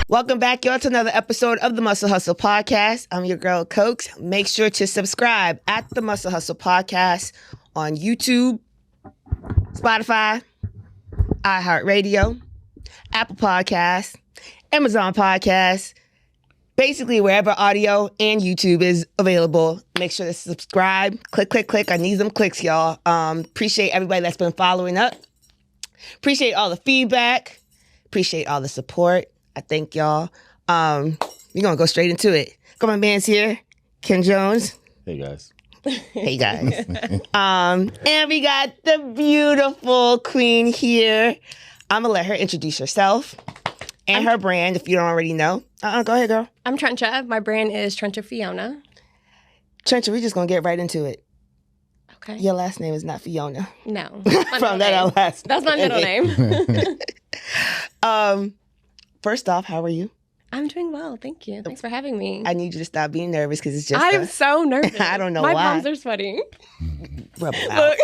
Welcome back, y'all, to another episode of the Muscle Hustle Podcast. I'm your girl, Cokes. Make sure to subscribe at the Muscle Hustle Podcast on YouTube, Spotify, iHeartRadio, Apple Podcasts, Amazon Podcasts, basically wherever audio and YouTube is available. Make sure to subscribe. Click. I need them clicks, y'all. Appreciate everybody that's been following up. Appreciate all the feedback. Appreciate all the support. I thank y'all. We're going to go straight into it. Come on, man's here. Ken Jones. Hey, guys. Hey, guys. And we got the beautiful queen here. I'm going to let her introduce herself and her brand, if you don't already know. Go ahead, girl. I'm Tryncha. My brand is Tryncha Fiona. Tryncha, we're just going to get right into it. Okay. Your last name is not Fiona. No. From that our last That's my middle name. First off, how are you? I'm doing well. Thank you. Thanks for having me. I need you to stop being nervous because it's just I'm so nervous. I don't know my why. palms are sweating. Rub them out.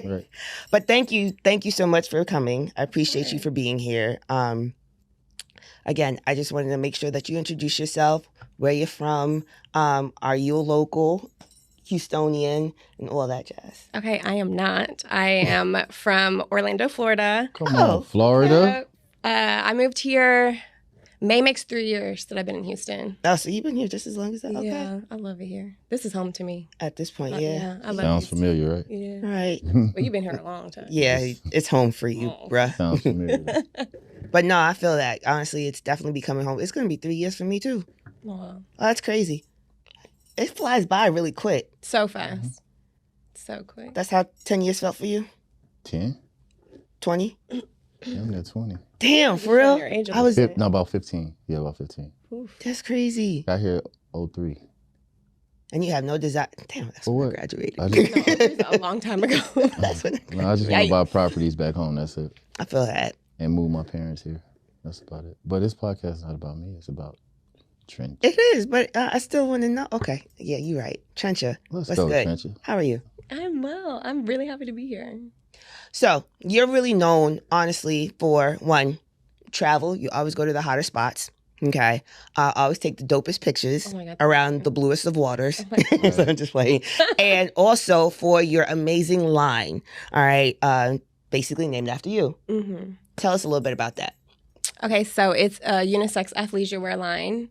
Right. But thank you so much for coming. I appreciate you for being here. Again, I just wanted to make sure that you introduce yourself, where you're from, are you a local, Houstonian, and all that jazz. Okay, I am not. I am from Orlando, Florida. Come on, Florida. I moved here. May makes 3 years that I've been in Houston. Oh, so you've been here just as long as that? Okay. Yeah, I love it here. This is home to me. At this point, yeah. I love Sounds Houston. familiar, right? Yeah. Right. Well, you've been here a long time. Yeah, it's home for you, bruh. Sounds familiar. But no, I feel that. Honestly, it's definitely becoming home. It's going to be 3 years for me, too. Wow. Oh, that's crazy. It flies by really quick. So fast. So quick. That's how 10 years felt for you? 10? 20? I'm at 20. Damn, for real? Your age I was. No, about 15. Yeah, about 15. Oof. That's crazy. Got here 03. And you have no desire. Damn, that's For when I what? graduated. I No, just, it was a long time ago. That's when no, I just want to buy properties back home. That's it. I feel that. And move my parents here. That's about it. But this podcast is not about me. It's about Trent. It is, but I still want to know. Okay, yeah, you're right. Tryncha, Let's what's go, good? Tryncha. How are you? I'm well. I'm really happy to be here. So you're really known, honestly, for one, travel. You always go to the hotter spots. Okay, always take the dopest pictures Oh my God, around the bluest of waters. Oh my So I'm just playing. And also for your amazing line. All right, basically named after you. Mm-hmm. Tell us a little bit about that. Okay, so it's a unisex athleisure wear line,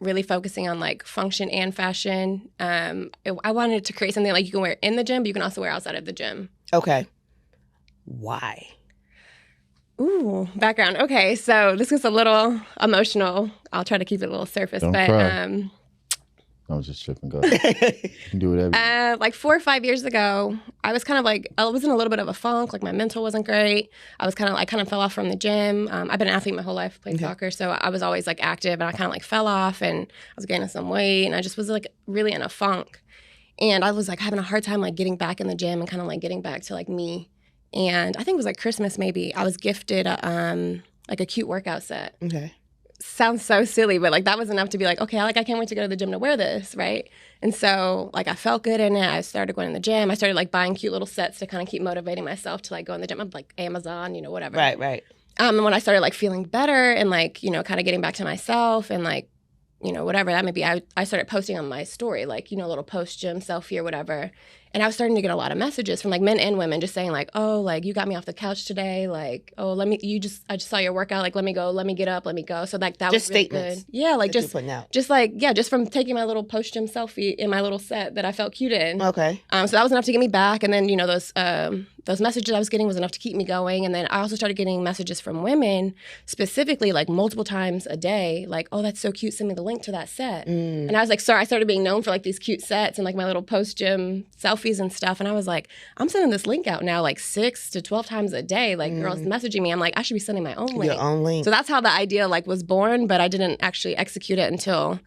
really focusing on like function and fashion. I wanted to create something like you can wear in the gym, but you can also wear outside of the gym. Okay. Why? Ooh, background. Okay, so this gets a little emotional. I'll try to keep it a little surface, Don't but cry. I was just tripping. Go ahead. You can do whatever. you want. like 4 or 5 years ago, I was kind of like, I was in a little bit of a funk. Like my mental wasn't great. I kind of fell off from the gym. I've been an athlete my whole life, played soccer. So I was always like active, and I kind of like fell off, and I was gaining some weight, and I just was like really in a funk. And I was like having a hard time like getting back in the gym and kind of like getting back to like me. And I think it was like Christmas maybe. I was gifted like a cute workout set. Okay. Sounds so silly, but like that was enough to be like, okay, I can't wait to go to the gym to wear this, right? And so like I felt good in it. I started going to the gym. I started like buying cute little sets to kind of keep motivating myself to like go in the gym. I'm like Amazon, whatever. Right. And when I started like feeling better and like, kind of getting back to myself and like, whatever that may be, I started posting on my story, like, little post gym selfie or whatever. And I was starting to get a lot of messages from like men and women just saying like, oh, like you got me off the couch today. Like, oh, I just saw your workout. Like, let me go, let me get up, let me go. So like that Just was really statements good. Yeah. Like that you're putting out. just from taking my little post gym selfie in my little set that I felt cute in. Okay. So that was enough to get me back. And then, those messages I was getting was enough to keep me going. And then I also started getting messages from women specifically like multiple times a day, like, oh, that's so cute. Send me the link to that set. And I was like, sorry, I started being known for like these cute sets and like my little post gym selfies and stuff. And I was like, I'm sending this link out now like 6 to 12 times a day. Like girls messaging me. I'm like, I should be sending my own link. Your own link. So that's how the idea like was born, but I didn't actually execute it until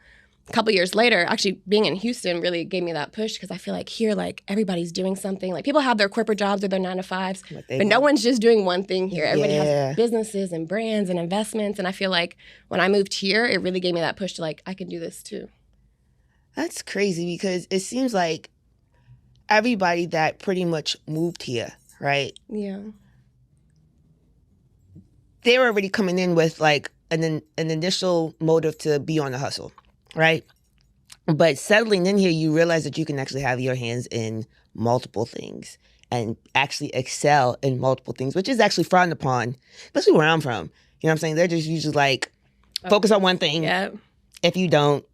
a couple years later. Actually, being in Houston really gave me that push because I feel like here, like everybody's doing something. Like people have their corporate jobs or their 9-to-5s, but no one's just doing one thing here. Everybody has businesses and brands and investments. And I feel like when I moved here, it really gave me that push to like, I can do this too. That's crazy because it seems like everybody that pretty much moved here, right? Yeah. They were already coming in with like an initial motive to be on the hustle, right? But settling in here, you realize that you can actually have your hands in multiple things and actually excel in multiple things, which is actually frowned upon, especially where I'm from. You know what I'm saying? They're just usually like, focus on one thing. Yeah. If you don't,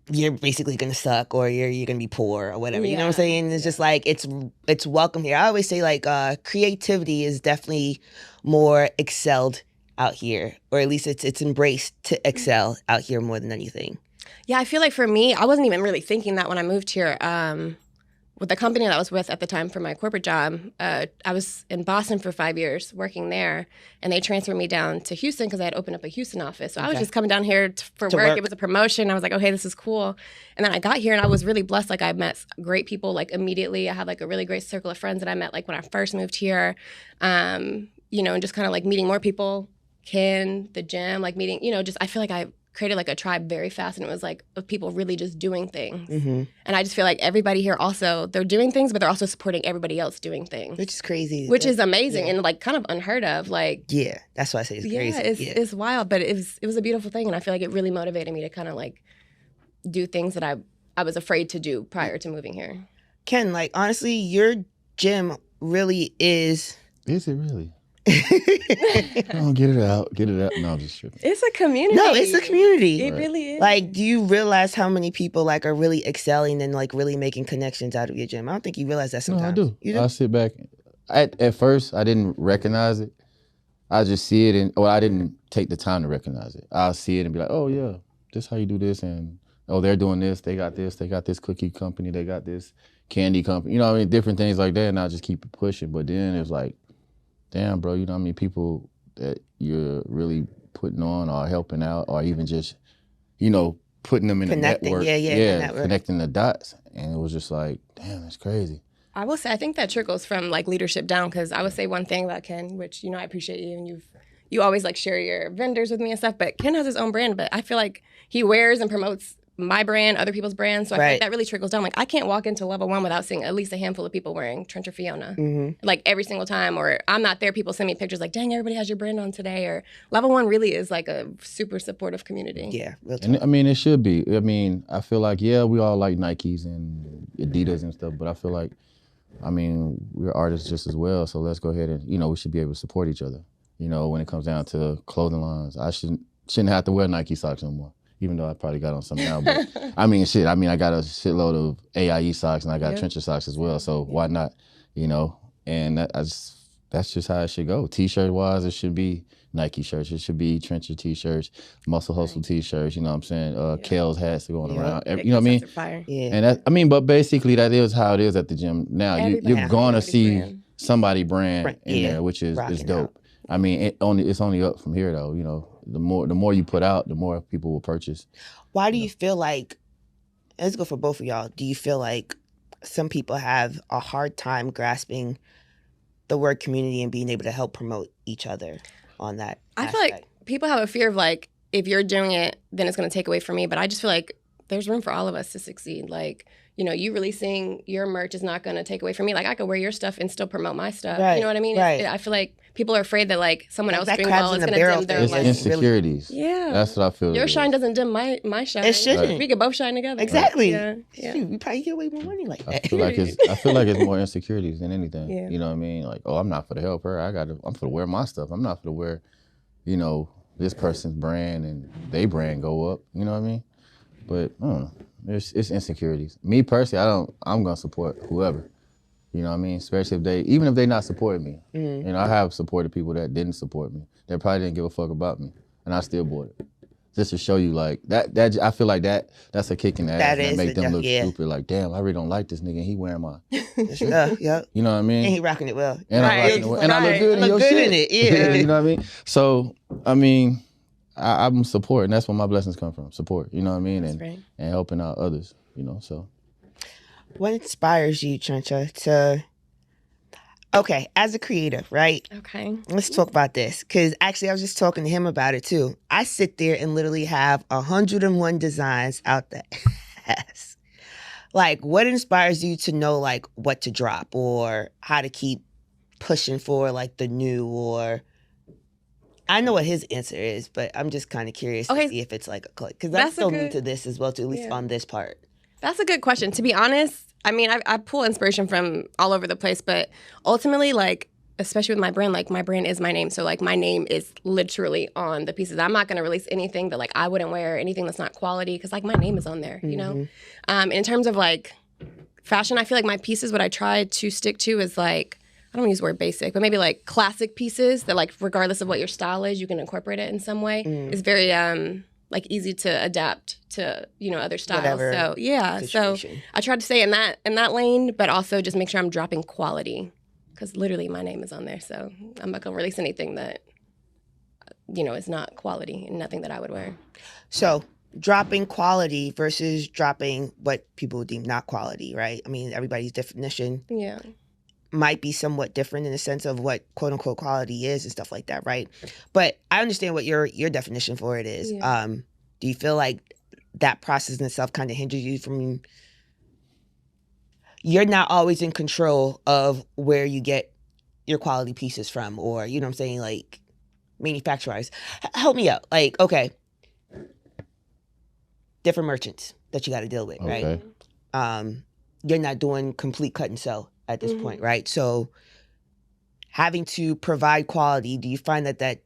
you're basically gonna suck, or you're gonna be poor or whatever. You know what I'm saying? It's just like it's welcome here. I always say like creativity is definitely more excelled out here, or at least it's embraced to excel out here more than anything. Yeah, I feel like for me, I wasn't even really thinking that when I moved here. With the company that I was with at the time for my corporate job, I was in Boston for 5 years working there, and they transferred me down to Houston because I had opened up a Houston office. So I was just coming down here for work. It was a promotion. I was like, oh, hey, this is cool. And then I got here, and I was really blessed. Like, I met great people, like, immediately. I had, like, a really great circle of friends that I met, like, when I first moved here, you know, and just kind of, like, meeting more people, the gym, like, meeting, you know, just I feel like I created like a tribe very fast, and it was like of people really just doing things. Mm-hmm. And I just feel like everybody here also, they're doing things, but they're also supporting everybody else doing things. Which is crazy. Which is amazing and like kind of unheard of. Like, yeah, that's why I say it's crazy. It's wild, but it was a beautiful thing. And I feel like it really motivated me to kind of like do things that I was afraid to do prior to moving here. Ken, like honestly, your gym really is. Is it really? Oh, get it out. No, I'm just tripping. It's a community. No, it's a community. It really is. Like, do you realize how many people like are really excelling and like really making connections out of your gym? I don't think you realize that sometimes. No, I do. You do? I sit back. At first, I didn't recognize it. I just see it, and I didn't take the time to recognize it. I'll see it and be like, oh yeah, this is how you do this, and oh, they're doing this. They got this cookie company. They got this candy company. You know what I mean? Different things like that, and I just keep it pushing. But then it's like, damn, bro, you know what I mean? People that you're really putting on or helping out, or even just, you know, putting them in connecting, the network. Yeah, connecting the dots. And it was just like, damn, that's crazy. I will say, I think that trickles from like leadership down, because I would say one thing about Ken, which, you know, I appreciate you, and you always like share your vendors with me and stuff, but Ken has his own brand, but I feel like he wears and promotes my brand, other people's brands. So I feel like that really trickles down. Like, I can't walk into level 1 without seeing at least a handful of people wearing Tryncha Fiona. Mm-hmm. Like every single time, or I'm not there, people send me pictures like, dang, everybody has your brand on today. Or level 1 really is like a super supportive community. Yeah, real and I mean, it should be. I mean, I feel like, yeah, we all like Nikes and Adidas and stuff, but I feel like, I mean, we're artists just as well. So let's go ahead and, you know, we should be able to support each other. You know, when it comes down to clothing lines, I shouldn't have to wear Nike socks no more. Even though I probably got on some now, but I mean, I got a shitload of AIE socks, and I got Tryncha socks as well. So why not, you know? And that's just how it should go. T-shirt wise, it should be Nike shirts. It should be Tryncha T-shirts, Muscle Hustle T-shirts. You know what I'm saying? Kale's hats going around. You know what I mean? Yeah. And that, I mean, but basically that is how it is at the gym now. You're gonna see somebody brand in there, which is dope. Out. I mean, it's only up from here though. You know. The more you put out, the more people will purchase. Why do you feel like, let's go for both of y'all, do you feel like some people have a hard time grasping the word community and being able to help promote each other on that aspect? feel like people have a fear of like, if you're doing it, then it's going to take away from me. But I just feel like there's room for all of us to succeed. Like, you know, you releasing your merch is not going to take away from me. Like, I could wear your stuff and still promote my stuff. Right, you know what I mean? right. I feel like people are afraid that like someone else that doing crabs well in is the going to barrel dim their thing. It's light. insecurities. Yeah. That's what I feel. Your shine doesn't dim my shine. It shouldn't. Right. We could both shine together. Exactly. Yeah. Shoot, we probably get away with more money like that. I feel like it's more insecurities than anything. Yeah. You know what I mean? Like, oh, I'm not for to help her. I'm for to wear my stuff. I'm not for to wear, you know, this person's brand and they brand go up. You know what I mean? But I don't know. It's insecurities. Me personally, I'm gonna support whoever. You know what I mean? Especially even if they not supporting me. Mm-hmm. You know, I have supported people that didn't support me. That probably didn't give a fuck about me, and I still bought it. Just to show you, like that. I feel like that's a kick in the ass. That make them look stupid. Like, damn, I really don't like this nigga. And he wearing mine. Yep. You know what I mean? And he rocking it well. And I'm rocking it well. And I look good in your shit. In it. Yeah. You know what I mean? So I mean, I'm supporting. That's where my blessings come from. Support. You know what I mean? And helping out others. You know, so. What inspires you, Tryncha, to, okay, as a creative, right? Okay. Let's talk about this. Because actually, I was just talking to him about it, too. I sit there and literally have 101 designs out the ass. like, what inspires you to know, like, what to drop or how to keep pushing for, like, the new? Or I know what his answer is, but I'm just kind of curious to see if it's like a click, because I'm still new to this as well, too, at least on this part. That's a good question. To be honest, I mean, I pull inspiration from all over the place, but ultimately, like, especially with my brand, like, my brand is my name. So, like, my name is literally on the pieces. I'm not going to release anything that, like, I wouldn't wear, anything that's not quality, because, like, my name is on there, you know? In terms of, like, fashion, I feel like my pieces, what I try to stick to is, like, I don't want to use the word basic, but maybe, like, classic pieces that, like, regardless of what your style is, you can incorporate it in some way. It's very, like, easy to adapt to, you know, other styles. Whatever so, yeah. situation. So I try to stay in that lane, but also just make sure I'm dropping quality. Because literally my name is on there, so I'm not going to release anything that, you know, is not quality and nothing that I would wear. So dropping quality versus dropping what people deem not quality, right? I mean, everybody's definition might be somewhat different in the sense of what quote-unquote quality is and stuff like that, right? But I understand what your definition for it is. Yeah. Do you feel like that process in itself kind of hinders you from... You're not always in control of where you get your quality pieces from, or, you know what I'm saying, like, manufacturers. Help me out. Like, okay, different merchants that you got to deal with, right? You're not doing complete cut and sew at this point, right? So having to provide quality, do you find that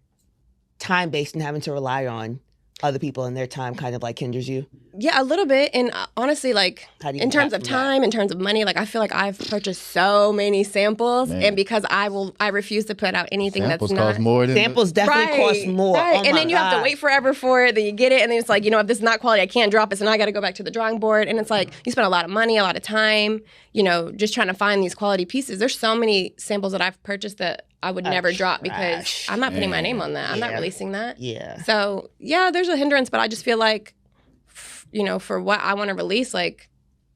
time-based and having to rely on other people and their time kind of like hinders you? Yeah, a little bit. And honestly, like, in terms of time, in terms of money, like, I feel like I've purchased so many samples, and because I refuse to put out anything samples that's not... cost more than samples definitely cost more. Right. Oh and then you God. have to wait forever for it, then you get it, and then it's like, you know, if this is not quality, I can't drop it, so now I got to go back to the drawing board. And it's like, you spend a lot of money, a lot of time, you know, just trying to find these quality pieces. There's so many samples that I've purchased that I would never drop because I'm not putting my name on that. I'm not releasing that. Yeah. So, yeah, there's a hindrance, but I just feel like, you know, for what I want to release, like,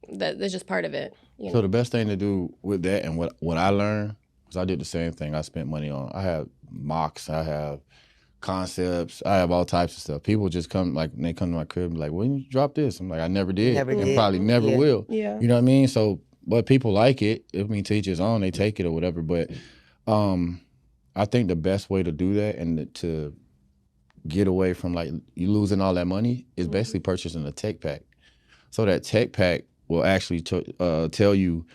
that's just part of it. You know? So the best thing to do with that, and what I learned, because I did the same thing I spent money on. I have mocks, I have concepts, I have all types of stuff. People just come, like, they come to my crib and be like, when you drop this? I'm like, I never did. And probably never will. Yeah. You know what I mean? So, but people like it. I mean, to each his own, they take it or whatever. But I think the best way to do that and to get away from, like, you losing all that money is basically purchasing a tech pack. So that tech pack will actually tell you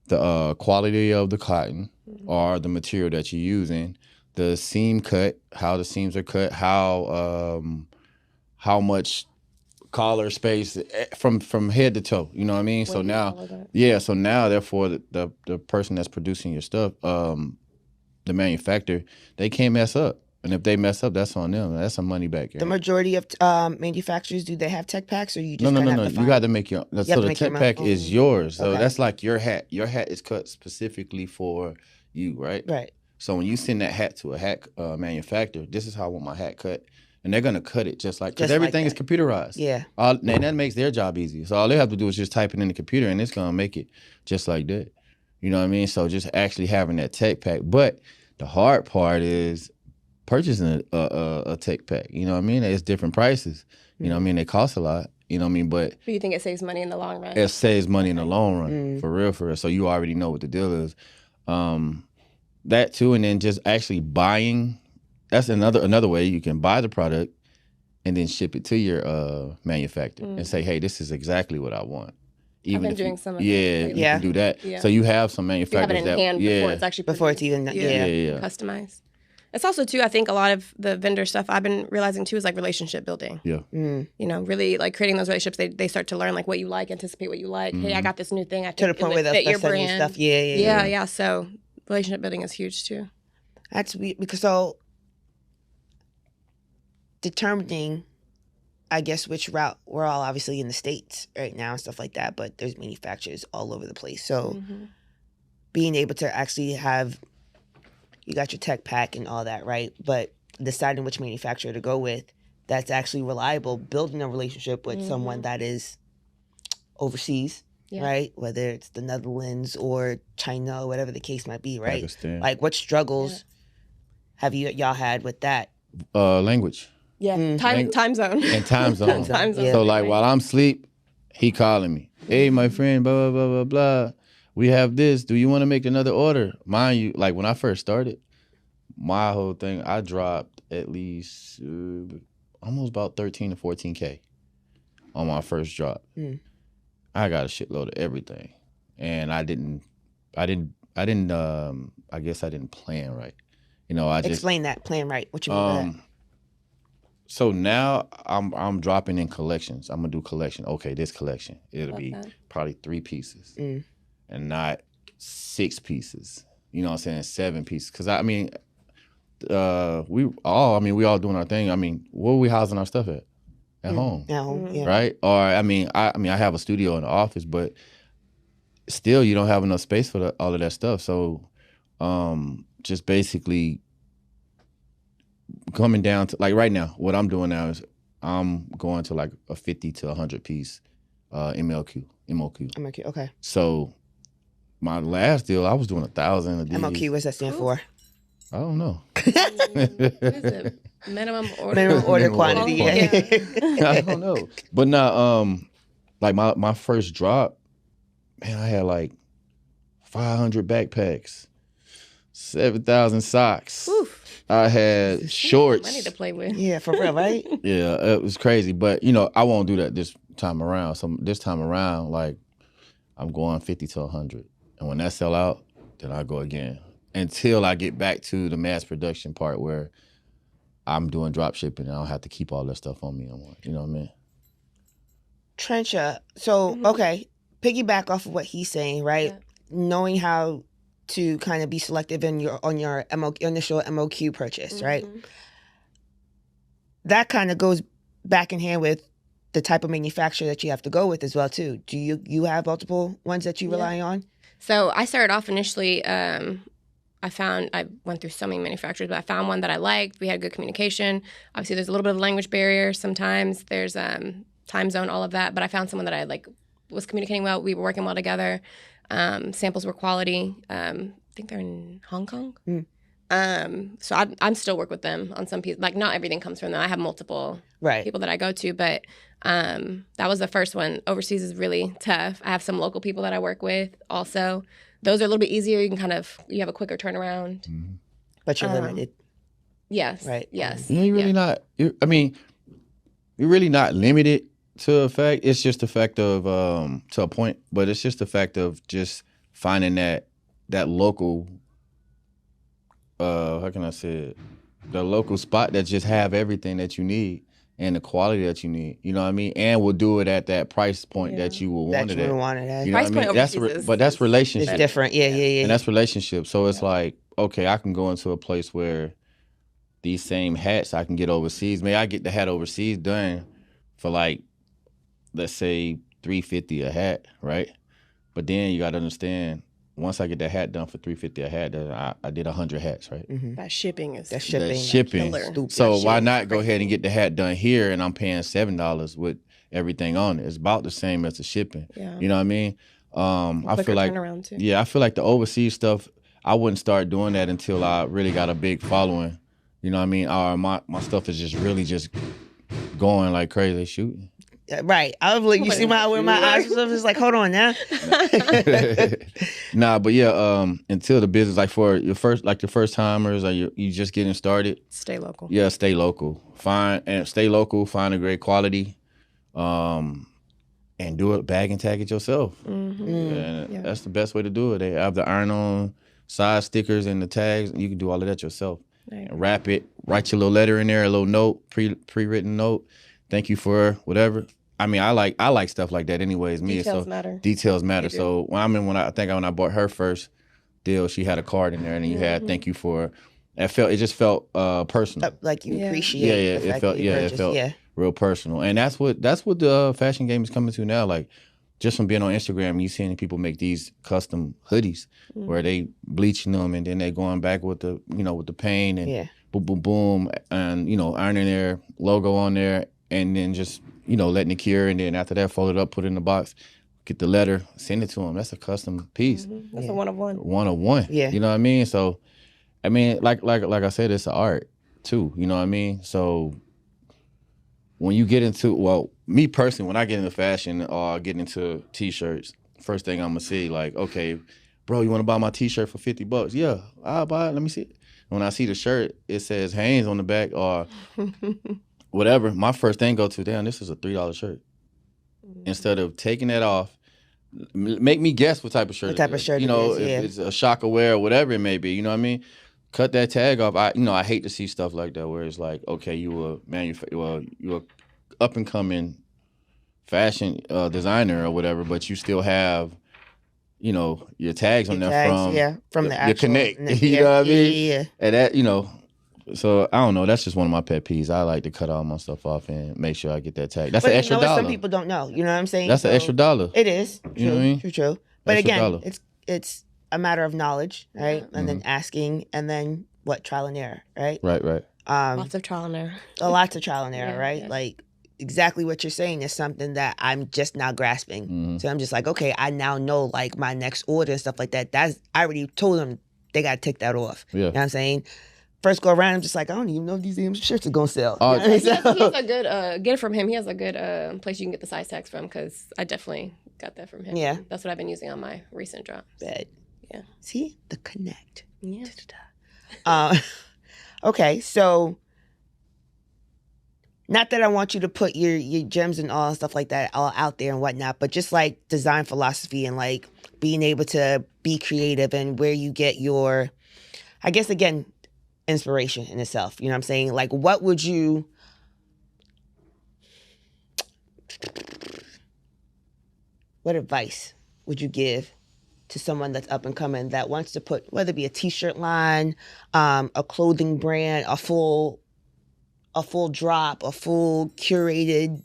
the quality of the cotton or the material that you're using, the seam cut, how the seams are cut, how much collar space from head to toe. You know what I mean? So now, so now, therefore, the person that's producing your stuff, the manufacturer, they can't mess up. And if they mess up, that's on them. That's some money back. The majority of manufacturers, do they have tech packs, or you just no. Have to You got to make your. So the tech pack is yours. So Okay. that's like your hat. Your hat is cut specifically for you, right? Right. So when you send that hat to a hat manufacturer, this is how I want my hat cut, and they're gonna cut it just because everything is computerized. Yeah. And that makes their job easy. So all they have to do is just type it in the computer, and it's gonna make it just like that. You know what I mean? So just actually having that tech pack. But the hard part is purchasing a tech pack. You know what I mean? It's different prices. You know what I mean? They cost a lot. You know what I mean? But you think it saves money in the long run? It saves money in the long run, for real. So you already know what the deal is. That too, and then just actually buying. That's another way you can buy the product and then ship it to your manufacturer and say, hey, this is exactly what I want. Even I've been doing some of that. You can do that. Yeah. So you have some manufacturers you have it in hand before it's actually produced. Before it's even customized. It's also, too, I think a lot of the vendor stuff I've been realizing, too, is like relationship building. Yeah. You know, really like creating those relationships. They start to learn like what you like, anticipate what you like. Hey, I got this new thing. I think to the point where they'll fit your start sending brand. Stuff. Yeah. So relationship building is huge, too. That's because so determining, I guess, which route. We're all obviously in the States right now and stuff like that, but there's manufacturers all over the place. So being able to actually have, you got your tech pack and all that, right? But deciding which manufacturer to go with that's actually reliable, building a relationship with someone that is overseas, right? Whether it's the Netherlands or China or whatever the case might be, right? Pakistan. Like, what struggles have y'all had with that? Language. Yeah, time zone. And time zone. Time zone. So like while I'm asleep, He calling me. Hey, my friend, blah, blah, blah, blah, blah. We have this. Do you want to make another order? Mind you, like when I first started, my whole thing, I dropped at least almost about 13 to 14K on my first drop. I got a shitload of everything. And I guess I didn't plan right. You know, Explain that, plan right. What you mean by that? So now I'm dropping in collections. I'm gonna do collection. Okay, this collection. It'll be probably 3 pieces. And not 6 pieces. You know what I'm saying? 7 pieces. Cause we all doing our thing. I mean, where are we housing our stuff at? At home. At home, yeah. Right? Or I have a studio in the office, but still you don't have enough space for all of that stuff. So just basically coming down to, like right now, what I'm doing now is I'm going to like a 50 to 100 piece MOQ. Okay. So my last deal, I was doing 1,000 a day. MOQ, what's that stand for? I don't know. What is it? Minimum order. Minimum order quantity. Yeah. I don't know. But now, like my first drop, man, I had like 500 backpacks, 7,000 socks. Oof. I had shorts. Money to play with. Yeah, for real, right? Yeah, it was crazy. But, you know, I won't do that this time around. So this time around, like, I'm going 50 to 100. And when that sell out, then I go again. Until I get back to the mass production part where I'm doing drop shipping and I don't have to keep all that stuff on me anymore. You know what I mean? Trencha, so, okay, piggyback off of what he's saying, right? Yeah. Knowing how to kind of be selective in your initial MOQ purchase, right? That kind of goes back in hand with the type of manufacturer that you have to go with as well, too. Do you have multiple ones that you rely on? So I started off initially, I went through so many manufacturers, but I found one that I liked. We had good communication. Obviously, there's a little bit of language barrier sometimes. There's time zone, all of that. But I found someone that I was communicating well. We were working well together. Samples were quality. I think they're in Hong Kong. So I'm still work with them on some pieces. Like, not everything comes from them. I have multiple people that I go to, but that was the first one. Overseas is really tough. I have some local people that I work with also. Those are a little bit easier. You can you have a quicker turnaround. But you're limited. Yes. Right. Yes. You're really not, you're really not limited to a fact. It's just a fact of, to a point, but it's just a fact of just finding that local, how can I say it? The local spot that just have everything that you need and the quality that you need. You know what I mean? And we'll do it at that price point that you will want it at. You know price what I mean? That's relationship. It's different. Yeah. And that's relationship. So it's like, okay, I can go into a place where these same hats I can get overseas. May I get the hat overseas done for like, let's say $350 a hat, right? But then you got to understand, once I get that hat done for $350 a hat, then I did 100 hats, right? That shipping is shipping. So why not go ahead and get the hat done here and I'm paying $7 with everything on it? It's about the same as the shipping. Yeah. You know what I mean? I feel like too. I feel like the overseas stuff, I wouldn't start doing that until I really got a big following. You know what I mean? Or my stuff is just really just going like crazy, shooting. Right. I was like, you see where my eyes was just like, hold on now. Nah, but yeah, until the business, like for your first timers, or you just getting started. Stay local. Yeah, stay local. Stay local, find a great quality, and do it, bag and tag it yourself. And that's the best way to do it. They have the iron-on side stickers and the tags, and you can do all of that yourself. Right. And wrap it, write your little letter in there, a little note, pre-written note. Thank you for whatever. I mean, I like stuff like that anyways. Details matter. Details matter. So when I bought her first deal, she had a card in there, and then you had thank you for. It just felt personal. Like you appreciate. Yeah, it felt real personal, and that's what the fashion game is coming to now. Like, just from being on Instagram, you seeing people make these custom hoodies where they bleaching them and then they going back with the paint and boom, boom, boom, and ironing their logo on there. And then just, letting it cure. And then after that, fold it up, put it in the box, get the letter, send it to them. That's a custom piece. That's a one-of-one. One-of-one. Yeah. You know what I mean? So, I mean, like I said, it's an art too. You know what I mean? So when you get into, well, me personally, when I get into fashion or get into t-shirts, first thing I'm gonna see, like, okay, bro, you wanna buy my t-shirt for $50? Yeah, I'll buy it, let me see it. When I see the shirt, it says Hanes on the back or whatever, my first thing go to, damn, this is a $3 shirt. Instead of taking that off, make me guess what type of shirt What type of shirt you know, it is, if it's a shocker wear or whatever it may be, you know what I mean? Cut that tag off. I hate to see stuff like that where it's like, okay, you a up and coming fashion designer or whatever, but you still have, your tags on there from the your actual connect. You know what I mean? Yeah. And that, so I don't know. That's just one of my pet peeves. I like to cut all my stuff off and make sure I get that tag. That's an extra $1. Some people don't know. You know what I'm saying? That's an extra $1. It is. True, you know what I mean? True. But Extra again, $1. it's a matter of knowledge, right? And then asking, and then trial and error, right? Right. Lots of trial and error. Lots of trial and error, right? Yeah. Like exactly what you're saying is something that I'm just now grasping. So I'm just like, okay, I now know like my next order and stuff like that. I already told them they got to take that off. Yeah. You know what I'm saying? First go around, I'm just like, I don't even know if these damn shirts are gonna sell. Oh, You know what I mean? He has a good, get it from him. He has a good place you can get the size tags from, because I definitely got that from him. Yeah. That's what I've been using on my recent drops. Bet. Yeah. See? The connect. Yeah. Okay, so not that I want you to put your gems and all stuff like that all out there and whatnot, but just like design philosophy and like being able to be creative and where you get your, I guess again, inspiration in itself. You know what I'm saying? Like what advice would you give to someone that's up and coming that wants to put, whether it be a t-shirt line, a clothing brand, a full drop, a full curated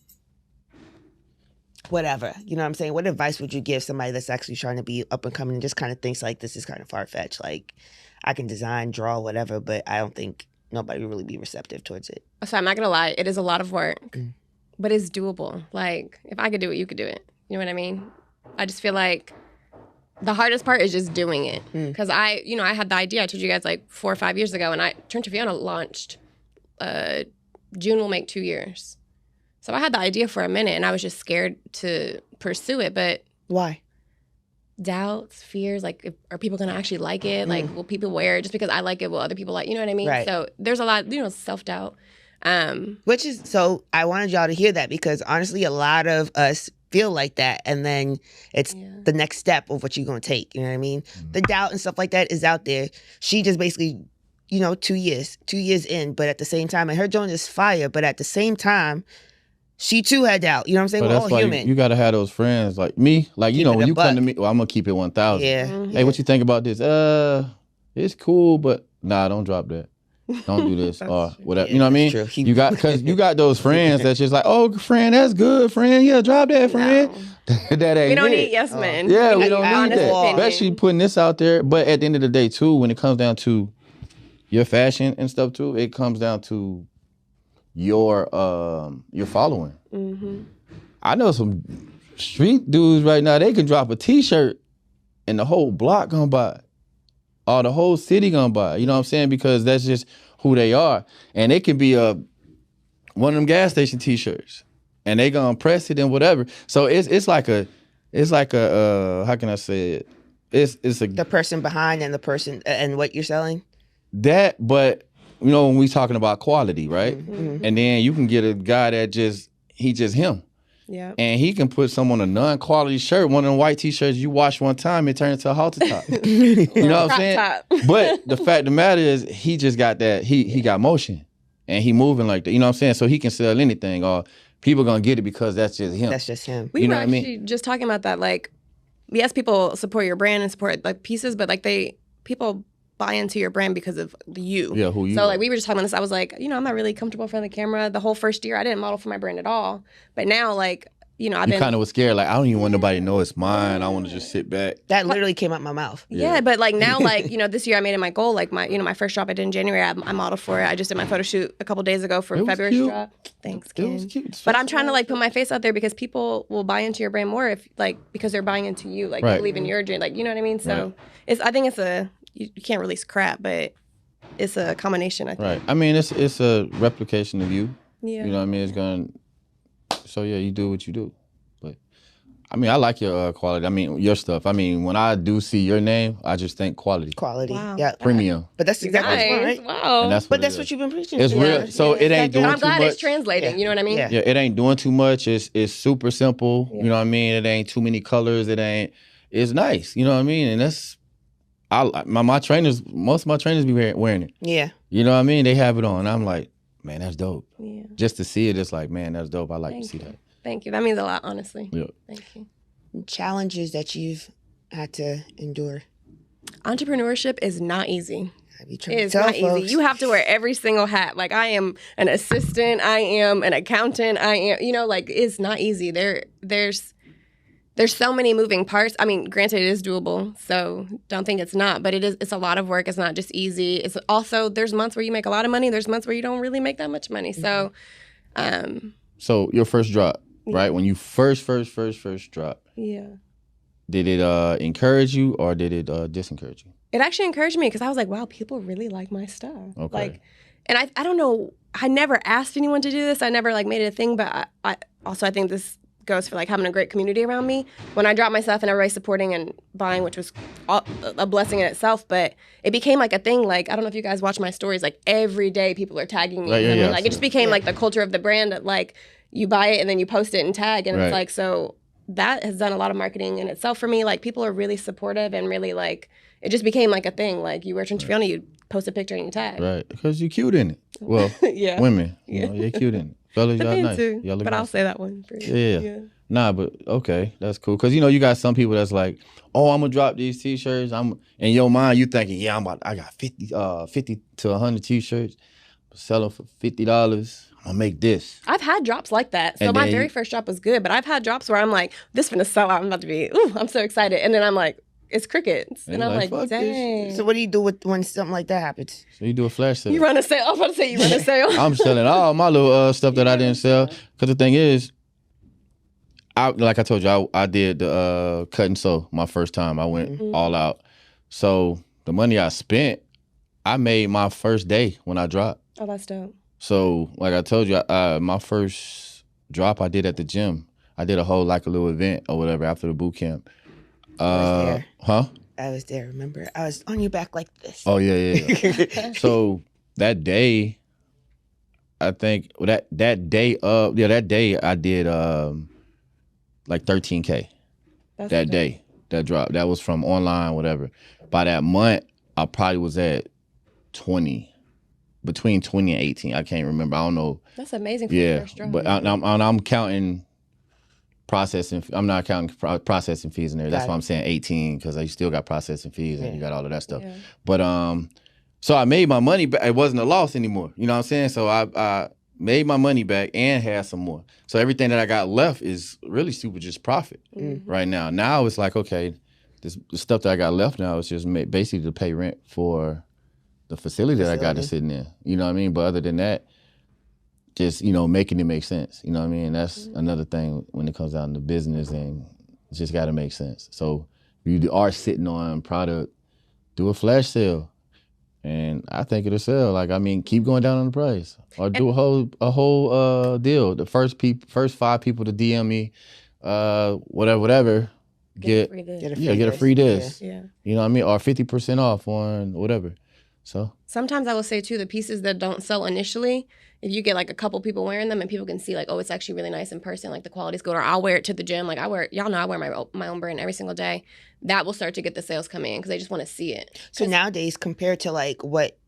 whatever, you know what I'm saying? What advice would you give somebody that's actually trying to be up and coming and just kind of thinks like this is kind of far-fetched, like I can design, draw, whatever, but I don't think nobody will really be receptive towards it. So I'm not gonna lie, it is a lot of work, but it's doable. Like if I could do it, you could do it. You know what I mean? I just feel like the hardest part is just doing it. Because I had the idea, I told you guys like 4 or 5 years ago, and Tryncha Fiona launched, June will make 2 years. So I had the idea for a minute, and I was just scared to pursue it. But why? Doubts, fears, like are people going to actually like it? Like will people wear it? Just because I like it, will other people like, you know what I mean? Right. So there's a lot, self-doubt. Which is, so I wanted y'all to hear that because honestly, a lot of us feel like that, and then it's the next step of what you're going to take. You know what I mean? The doubt and stuff like that is out there. She just basically, 2 years in, but at the same time, and her joint is fire, but at the same time, she too had doubt. You know what I'm saying? But We're that's all why human. You got to have those friends like me. Like, Keep when it a you come to buck. me, well, I'm going to keep it 1,000. Yeah. Hey, what you think about this? It's cool, but nah, don't drop that. Don't do this or whatever. Yeah, you know what I mean? that's true. Because you got those friends that's just like, oh, friend, that's good, friend. Yeah, drop that, friend. That ain't We don't it. need yes men. Yeah, we Like, don't need honest that. opinion. Especially putting this out there. But at the end of the day, too, when it comes down to your fashion and stuff, too, it comes down to your following. Mm-hmm. I know some street dudes right now, they can drop a T-shirt and the whole block gonna buy it. Or the whole city gonna buy it. You know what I'm saying? Because that's just who they are. And it can be one of them gas station T-shirts. And they gonna press it and whatever. So it's like a how can I say it? It's The person behind and the person and what you're selling. That, but when we talking about quality, right? Mm-hmm. And then you can get a guy that he just him. Yeah. And he can put some on a non-quality shirt, one of them white T-shirts you wash one time, it turns into a halter top. You know what I'm saying? Top. But the fact of the matter is, he just got that, he got motion. And he moving like that, you know what I'm saying? So he can sell anything, or people gonna get it because that's just him. That's just him. We You were know what I mean? actually just talking about that. Like, yes, people support your brand and support like pieces, but like people buy into your brand because of you. Yeah, who you So are. like we were just talking about this. I was like, I'm not really comfortable in front of the camera. The whole first year, I didn't model for my brand at all. But now, like, I've You been kind of was scared, like, I don't even want nobody to know it's mine. I want to just sit back. That literally came out my mouth. Yeah, but like now, like, this year I made it my goal. Like my first drop I did in January, I modeled for it. I just did my photo shoot a couple days ago for It was February's cute. drop. Thanks, It Kim. was cute. But I'm trying to like put my face out there because people will buy into your brand more because they're buying into you. Like Right. they believe in your dream. Like, you know what I mean? So I think it's you can't release crap, but it's a combination, I think. Right. I mean, it's a replication of you. Yeah. You know what I mean? It's going to So yeah, you do what you do. But I mean, I like your quality. I mean, your stuff. I mean, when I do see your name, I just think quality. Quality. Wow. Yeah. Premium. But that's exactly what you want, right? Wow. And But that's what you've been preaching. It's real. So it ain't doing I'm too glad much. it's translating. You know what I mean? Yeah. Yeah, it ain't doing too much. It's super simple. Yeah. You know what I mean? It ain't too many colors. It's nice. You know what I mean? And that's my trainers. Most of my trainers be wearing it. Yeah. You know what I mean? They have it on. I'm like, man, that's dope. Yeah. Just to see it, it's like, man, that's dope. I like to see that. Thank you. That means a lot, honestly. Yeah. Thank you. Challenges that you've had to endure. Entrepreneurship is not easy. It's not easy. You have to wear every single hat. Like, I am an assistant. I am an accountant. I am, like, it's not easy. There's so many moving parts. I mean, granted, it is doable, so don't think it's not. But it's a lot of work. It's not just easy. It's also, there's months where you make a lot of money. There's months where you don't really make that much money. So, So your first drop, right? When you first drop, yeah. did it encourage you or did it disencourage you? It actually encouraged me because I was like, wow, people really like my stuff. Okay. Like, and I don't know, I never asked anyone to do this. I never made it a thing, but I think this goes for having a great community around me. When I dropped my stuff and everybody supporting and buying, which was a blessing in itself, but it became a thing. I don't know if you guys watch my stories, every day people are tagging me. It just became the culture of the brand that you buy it and then you post it and tag, and it's so that has done a lot of marketing in itself for me. People are really supportive and really it just became a thing. You wear Tryncha Fiona, you post a picture and you tag. Right, because you're cute in it. Well, yeah. Women, you're cute in it. Fellas, y'all nice. Too, y'all look but nice. I'll say that one. For you. Yeah. Nah, but okay, that's cool. Because you got some people that's like, oh, I'm gonna drop these t-shirts. I'm in your mind, you thinking, yeah, I got 50 to 100 t-shirts, sell them for $50. I'm gonna make this. I've had drops like that. So And my then very first drop was good, but I've had drops where I'm like, this finna sell out. I'm about to be, I'm so excited. And then I'm like, it's crickets. And I'm like, fuck dang. this. So what do you do when something like that happens? So you do a flash sale. You run a sale. I was about to say you run a sale. I'm selling all my little stuff that I didn't sell. Because the thing is, like I told you, I did the cut and sew my first time. I went all out. So the money I spent, I made my first day when I dropped. Oh, that's dope. So like I told you, my first drop I did at the gym. I did a whole a little event or whatever after the boot camp. I was there. Huh? I was there, remember? I was on your back like this. Oh, yeah. So that day, I think that day I did like 13K. That's that dope. day, that drop. That was from online, whatever. By that month, I probably was at 20, between 20 and 18. I can't remember. I don't know. That's amazing for your first drop. But I'm counting processing. I'm not counting processing fees in there. That's why I'm saying 18, because you still got processing fees and you got all of that stuff. Yeah. But so I made my money back. It wasn't a loss anymore. You know what I'm saying? So I made my money back and had some more. So everything that I got left is really super just profit right now. Now it's like, okay, the stuff that I got left now is just basically to pay rent for the facility that I got to sit in. You know what I mean? But other than that, just, making it make sense. You know what I mean? That's another thing when it comes down to business, and it just got to make sense. So if you are sitting on product, do a flash sale. And I think it'll sell. Keep going down on the price, or do a whole deal. The first 5 people to DM me, whatever, get a free disc. Yeah. You know what I mean? Or 50% off on whatever. So sometimes I will say too, the pieces that don't sell initially, if you get a couple people wearing them and people can see oh, it's actually really nice in person, the quality's good, or I'll wear it to the gym. Y'all know I wear my own brand every single day. That will start to get the sales coming in because they just want to see it. So nowadays, compared to what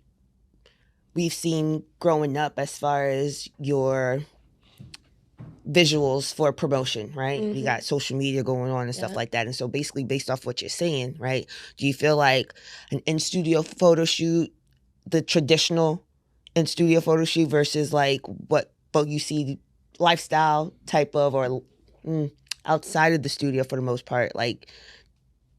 we've seen growing up as far as your visuals for promotion, right? We got social media going on and stuff like that. And so basically based off what you're saying, right? Do you feel like an in-studio photo shoot, the traditional in-studio photo shoot versus what you see lifestyle type of, or outside of the studio for the most part,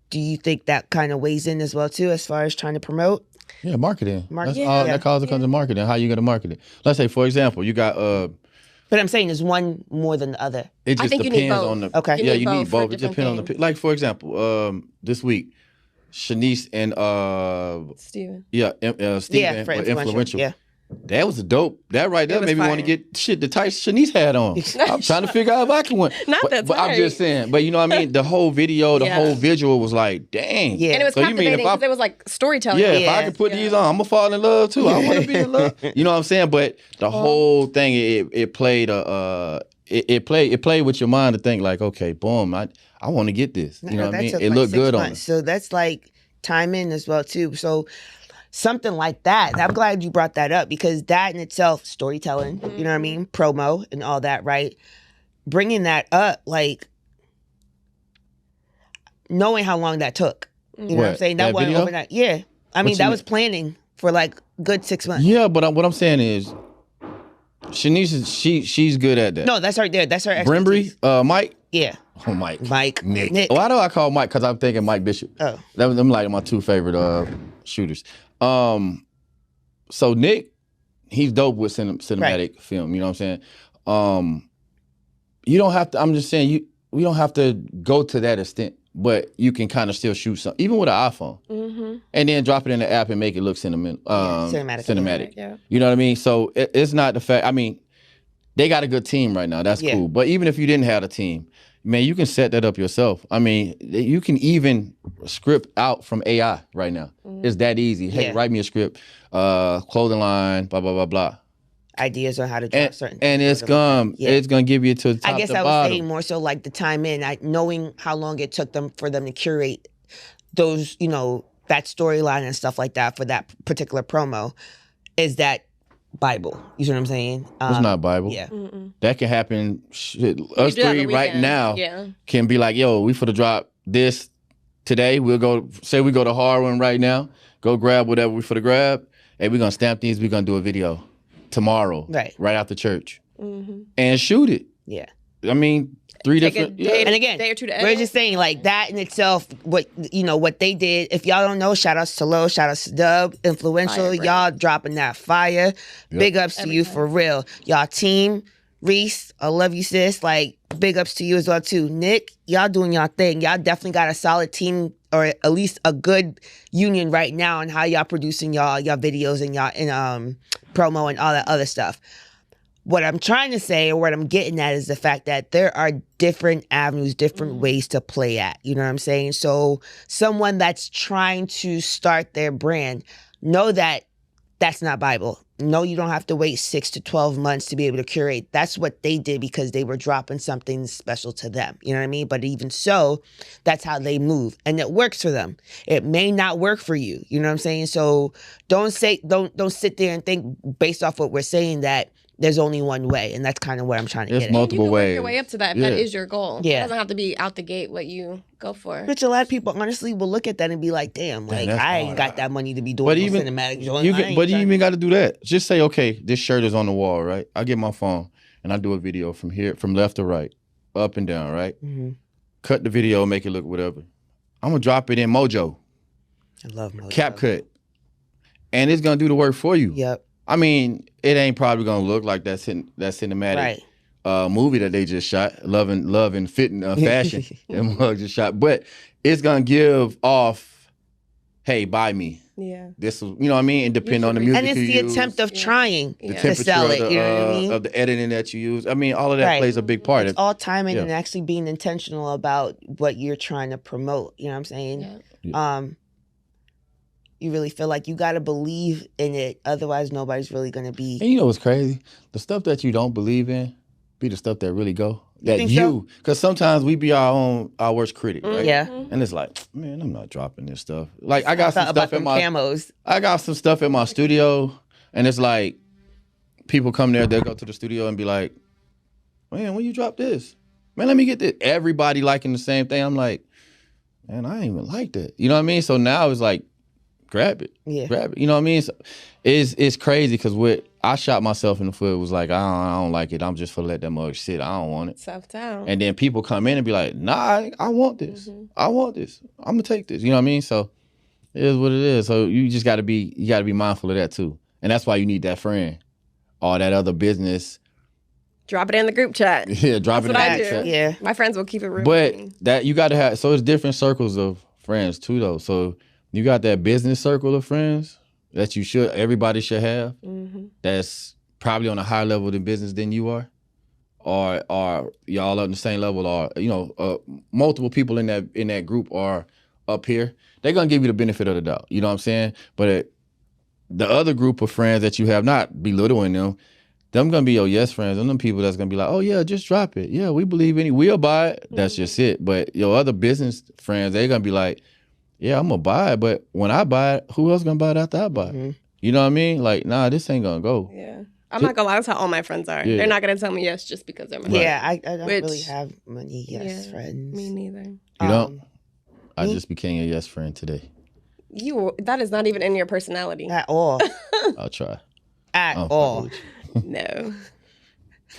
do you think that kind of weighs in as well too, as far as trying to promote? yeah, marketing. That's Yeah. all that comes to marketing. How you gonna market it? Let's say, for example, you got But I'm saying, is one more than the other? it just I think you depends need both. on the Okay. You yeah, need you need both for both. It different depends on the things. for example, this week, Shanice and Steven. Steven For influential. Yeah. That was a dope. That right there made me want to get the tights Shanice had on. I'm trying to figure out if I can win. But I'm just saying. But you know what I mean? The whole video, the whole visual was like, dang. Yeah. And it was captivating because it was like storytelling. Yeah, if I could put these on, I'm going to fall in love too. I want to be in love. You know what I'm saying? But the whole thing, it played it played with your mind to think like, okay, boom, I want to get this. You know what I mean? It looked good on it. So that's like time in as well too. So something like that. I'm glad you brought that up because that in itself, storytelling, you know what I mean? Promo and all that, right? Bringing that up, like knowing how long that took. You know what I'm saying? That wasn't overnight. Yeah. I mean, that was planning for like good 6 months. Yeah, but what I'm saying is, Shanice, she's good at that. No, that's right there. That's her expertise. Brimbury, Mike? Yeah. Oh, Mike. Nick. Why do I call Mike? Because I'm thinking Mike Bishop. Oh. Them like my two favorite shooters. So Nick, he's dope with cinematic film. You know what I'm saying? You don't have to. I'm just saying we don't have to go to that extent, but you can kind of still shoot something, even with an iPhone, and then drop it in the app and make it look cinematic. Yeah. You know what I mean? So it's not the fact. I mean, they got a good team right now. That's cool. But even if you didn't have a team, man, you can set that up yourself. I mean, you can even script out from AI right now. It's that easy. Hey, write me a script, clothing line, blah, blah, blah, blah. Ideas on how to drop certain things. And it's gonna give you to the top. I guess to I was bottom. saying more so like the time in, knowing how long it took for them to curate those, that storyline and stuff like that for that particular promo. Is that Bible? You see what I'm saying? It's not Bible. Yeah. That can happen. Shit, us three right now can be like, yo, we for the drop this today. We'll go, say we go to Harwin right now, go grab whatever we for the grab. Hey, we're going to stamp these. We're going to do a video tomorrow. Right after church. And shoot it. Yeah. I mean, three different. And again, day or two to we're just saying like that in itself, what they did. If y'all don't know, shout outs to Lo, shout outs to Dub, influential. Fire, y'all dropping that fire. Big ups to you for real. Y'all team, Reese, I love you, sis. Like big ups to you as well too. Nick, y'all doing y'all thing. Y'all definitely got a solid team or at least a good union right now on how y'all producing y'all videos and y'all in promo and all that other stuff. What I'm trying to say, or what I'm getting at, is the fact that there are different avenues, different ways to play at. You know what I'm saying? So someone that's trying to start their brand, know that that's not Bible. No, you don't have to wait 6 to 12 months to be able to curate. That's what they did because they were dropping something special to them. You know what I mean? But even so, that's how they move. And it works for them. It may not work for you. You know what I'm saying? So don't sit there and think based off what we're saying that there's only one way, and that's kind of what I'm trying to get at. There's multiple ways. Work your way up to that if that is your goal. Yeah. It doesn't have to be out the gate what you go for. Which a lot of people honestly will look at that and be like, damn, like I ain't got that money to be doing cinematic joint. But you even got to do that. Just say, okay, this shirt is on the wall, right? I get my phone and I do a video from here, from left to right, up and down, right? Cut the video, make it look whatever. I'm going to drop it in Mojo. I love Mojo. CapCut. And it's going to do the work for you. Yep. I mean, it ain't probably gonna look like that cinematic movie that they just shot, Love and Fit and Fashion, that mug just shot. But it's gonna give off, hey, buy me. Yeah. This is, you know what I mean, and depend on the music. And it's the attempt of trying to sell it. You know what I mean? Of the editing that you use. I mean, all of that plays a big part. It's all timing and actually being intentional about what you're trying to promote. You know what I'm saying? Yeah. You really feel like you got to believe in it. Otherwise, nobody's really going to be. And you know what's crazy? The stuff that you don't believe in be the stuff that really go. Because sometimes we be our worst critic, right? Yeah. And it's like, man, I'm not dropping this stuff. Like I got some stuff in camos. I got some stuff in my studio, and it's like people come there, they'll go to the studio and be like, man, when you drop this? Man, let me get this. Everybody liking the same thing. I'm like, man, I ain't even like that. You know what I mean? So now it's like, grab it. Yeah. Grab it. You know what I mean? So it's crazy because what I shot myself in the foot was like, I don't like it. I'm just for let that mug sit. I don't want it. Self-doubt. And then people come in and be like, nah, I want this. I want this. I'm gonna take this. You know what I mean? So it is what it is. So you just gotta be mindful of that too. And that's why you need that friend or that other business. Drop it in the group chat. Yeah, drop it in the group chat. Yeah. My friends will keep it real. But that you gotta have, so it's different circles of friends too though. So you got that business circle of friends, that everybody should have, Mm-hmm. that's probably on a higher level of business than you are, or y'all on the same level, or multiple people in that group are up here, they're gonna give you the benefit of the doubt. You know what I'm saying? But the other group of friends that you have, not belittling them gonna be your yes friends, and them people that's gonna be like, oh yeah, just drop it. Yeah, we believe we'll buy it. That's just it. But your other business friends, they're gonna be like, yeah, I'm gonna buy it, but when I buy it, who else gonna buy it after I buy it? Mm-hmm. You know what I mean? Like, nah, this ain't gonna go. Yeah. I'm not gonna lie, that's how all my friends are. Yeah. They're not gonna tell me yes just because they're my friends. Yeah, I don't really have many yes friends. Me neither. You don't? I me? just became a yes friend today. That is not even in your personality. At all. I'll try. At I'm all. fucking with you. No.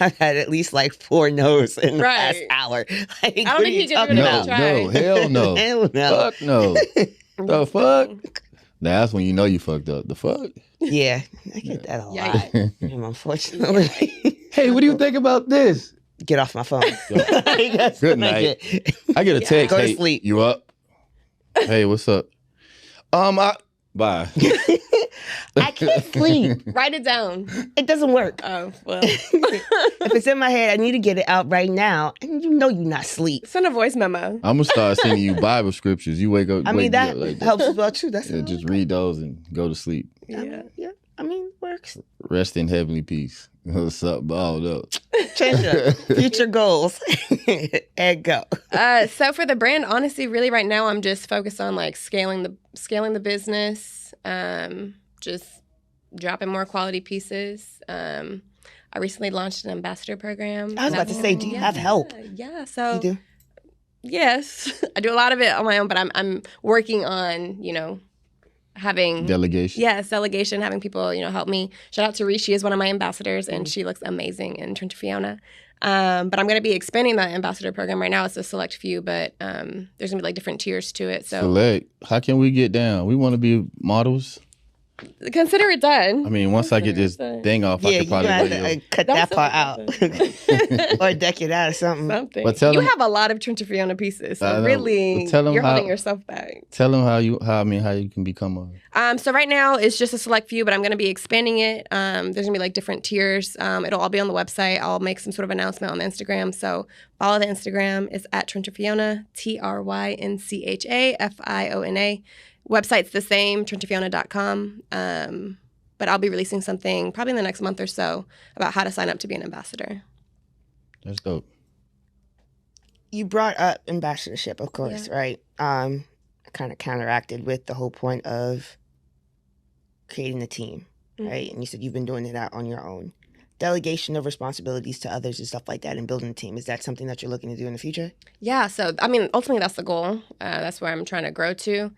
I've had at least like 4 no's in the Right. past hour. Like, I don't what think are he you could talking do it about? try. No, hell no. Hell no. Fuck no. The fuck? That's when you know you fucked up. The fuck? Yeah, I get that a lot. Yeah. Unfortunately. Hey, what do you think about this? Get off my phone. That's Good what I night. get. I get a text. Go to Hey, sleep. you up? Hey, what's up? Bye. I can't sleep. Write it down. It doesn't work. Oh, well. If it's in my head, I need to get it out right now. And you know you're not asleep. Send a voice memo. I'm gonna start sending you Bible scriptures. You wake up. I mean, wake me that up like that. helps as well, too. That's Yeah, all just right. read those and go to sleep. Yeah. Yeah. I mean, works. Rest in heavenly peace. What's up, balled up? Tryncha, future goals. And go. So for the brand, honestly, really right now, I'm just focused on like scaling the business, just dropping more quality pieces. I recently launched an ambassador program. I was about to say, do you have help? Yeah. So You do? yes, I do a lot of it on my own, but I'm working on having Delegation. Yes, delegation, having people, help me. Shout out to Reese. She is one of my ambassadors, and she looks amazing in Tryncha Fiona. But I'm going to be expanding that ambassador program right now. It's a select few, but there's going to be like different tiers to it. So Select. How can we get down? We want to be models. consider it done. I mean, once I get this thing off, I Yeah, could you probably have let you. to cut Don't that say part that. out. Or deck it out or something. Something. But tell you them- have a lot of Tryncha Fiona pieces, I so know. really, But tell them you're holding how- yourself back. Tell them how you can become a. So right now it's just a select few, but I'm going to be expanding it. There's going to be like different tiers. It'll all be on the website. I'll make some sort of announcement on the Instagram. So follow the Instagram. It's at Tryncha Fiona, Tryncha Fiona. Website's the same, trynchafiona.com. But I'll be releasing something probably in the next month or so about how to sign up to be an ambassador. That's dope. You brought up ambassadorship, of course, right? Kind of counteracted with the whole point of creating a team, right? And you said you've been doing it out on your own. Delegation of responsibilities to others and stuff like that and building a team. Is that something that you're looking to do in the future? Yeah, so I mean, ultimately that's the goal. That's where I'm trying to grow to.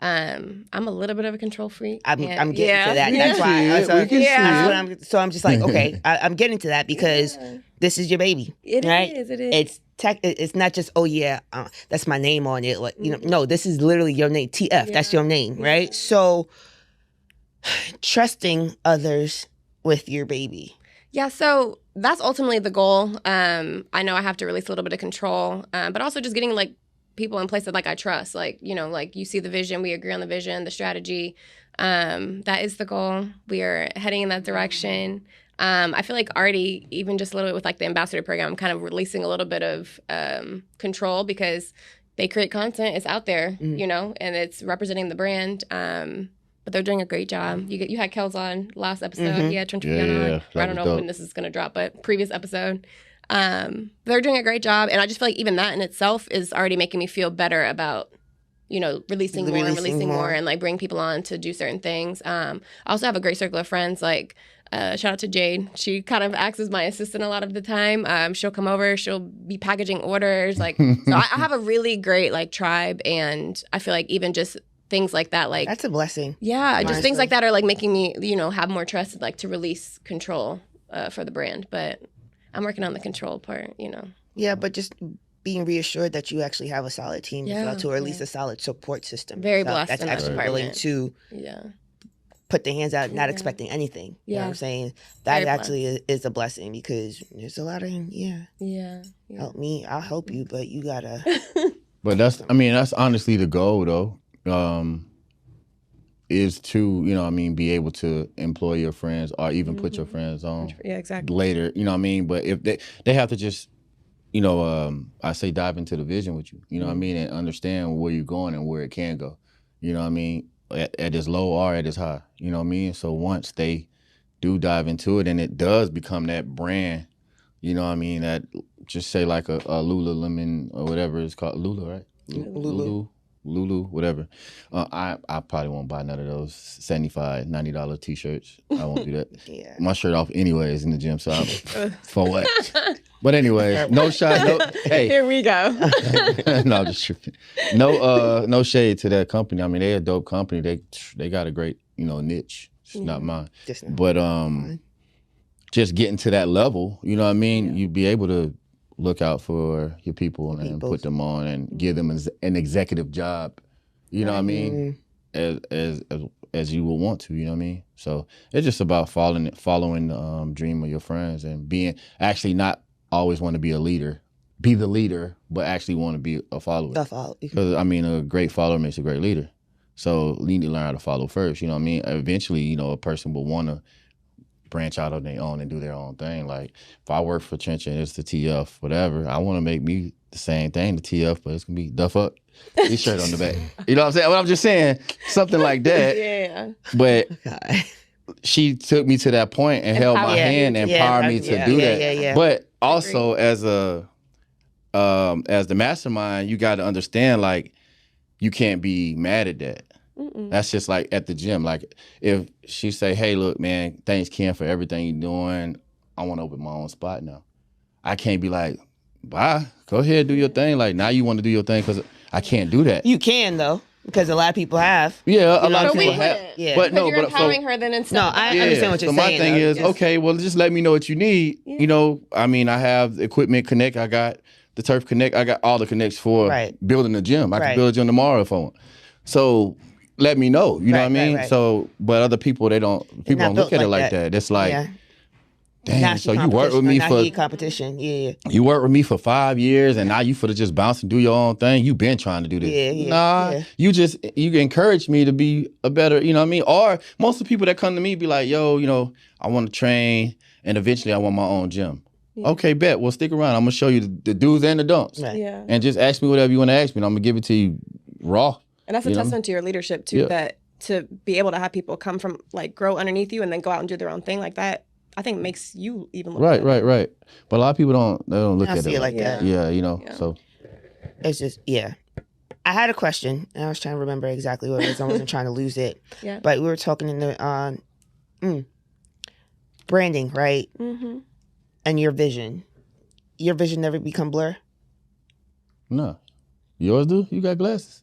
I'm a little bit of a control freak. I'm getting to yeah. that. We That's can why. see it. So, We can see it. so I'm just like, okay, I'm getting to that because Yeah. this is your baby, It right? is. It is. It's not just, oh yeah, that's my name on it. Like, no, this is literally your name. TF, that's your name, right? So trusting others with your baby. Yeah, so that's ultimately the goal. I know I have to release a little bit of control, but also just getting like people in place that like I trust. Like, like you see the vision, we agree on the vision, the strategy. That is the goal. We are heading in that direction. I feel like already, even just a little bit with like the ambassador program, I'm kind of releasing a little bit of control because they create content, it's out there, and it's representing the brand. But they're doing a great job. You had Kels on last episode. He had Tryncha Fiona on. that I don't was know dope. when this is going to drop, but previous episode. They're doing a great job. And I just feel like even that in itself is already making me feel better about, releasing more and like bring people on to do certain things. I also have a great circle of friends. Like, shout out to Jade. She kind of acts as my assistant a lot of the time. She'll come over. She'll be packaging orders. Like, so I have a really great like tribe. And I feel like even just things like that, like That's a blessing. yeah, just things honestly. like that are like making me, have more trust, like to release control for the brand. But I'm working on the control part, Yeah, but just being reassured that you actually have a solid team as Yeah, well, too, or at least yeah. a solid support system. Very So blessed That's in that actually willing department. to Yeah. put the hands out, not Yeah. expecting anything. You know what Yeah. I'm saying? That Very actually is a blessing because there's a lot of, Yeah. help me, I'll help you, but you gotta. But that's honestly the goal, though. is to, you know what I mean, be able to employ your friends or even put your friends on exactly. later, you know what I mean? But if they have to just, you know, I say dive into the vision with you, you know what I mean, and understand where you're going and where it can go, you know what I mean, at its low or at its high, you know what I mean? So once they do dive into it and it does become that brand, you know what I mean, that just say like a Lululemon or whatever it's called, Lulu, right? Lulu, whatever. I probably won't buy none of those $75, $90 t-shirts. I won't do that. Yeah. My shirt off anyways in the gym, so for what? But anyway, no shot. No, hey, Here we go. no, I'm just tripping. No shade to that company. I mean, they're a dope company. They got a great, you know, niche. It's not mine. But just getting to that level, you know what I mean? You'd be able to look out for your people and put them on and give them an executive job, you know what I mean? As you would want to, you know what I mean? So it's just about following the dream of your friends and being actually not always want to be a leader, be the leader, but actually want to be a follower. Because I mean, a great follower makes a great leader. So you need to learn how to follow first, you know what I mean? Eventually, you know, a person will want to branch out on their own and do their own thing. Like if I work for Tryncha and it's the TF, whatever, I want to make me the same thing, the TF, but it's gonna be Duff Up, T-shirt on the back. You know what I'm saying? Well, I'm just saying something like that. Yeah. But she took me to that point and held my hand and empowered me to do that. Yeah. But also as the mastermind, you got to understand, like, you can't be mad at that. That's just like at the gym. Like if she say, hey, look, man, thanks, Ken, for everything you're doing. I want to open my own spot now. I can't be like, bye, go ahead, do your thing. Like now you want to do your thing because I can't do that. You can though, because a lot of people have. Yeah, a lot of people have. Yeah. But no, you're empowering her then instead. No, I understand what you're saying. saying. So my thing is, okay, well, just let me know what you need. Yeah. You know, I mean, I have Equipment Connect. I got the Turf Connect. I got all the connects for building a gym. I can build a gym tomorrow if I want. So let me know. You know what I mean? So, but other people, don't look at it like that. It's like, damn, so you work with me for competition. Yeah. You work with me for 5 years and now you for to just bounce and do your own thing. You been trying to do this. You encourage me to be a better, you know what I mean? Or most of the people that come to me be like, yo, you know, I want to train and eventually I want my own gym. Yeah. Okay, bet. Well, stick around. I'm going to show you the do's and the don'ts. Right. Yeah. And just ask me whatever you want to ask me and I'm going to give it to you raw. And that's a testament to your leadership too, that to be able to have people come from, like, grow underneath you and then go out and do their own thing like that, I think makes you even look better. Right. But a lot of people don't look at it like that. Yeah, you know, so. It's just, I had a question, and I was trying to remember exactly what it was. I wasn't trying to lose it. Yeah. But we were talking in the branding, right? Mm-hmm. And your vision. Your vision never become blur? No. Yours do? You got glasses.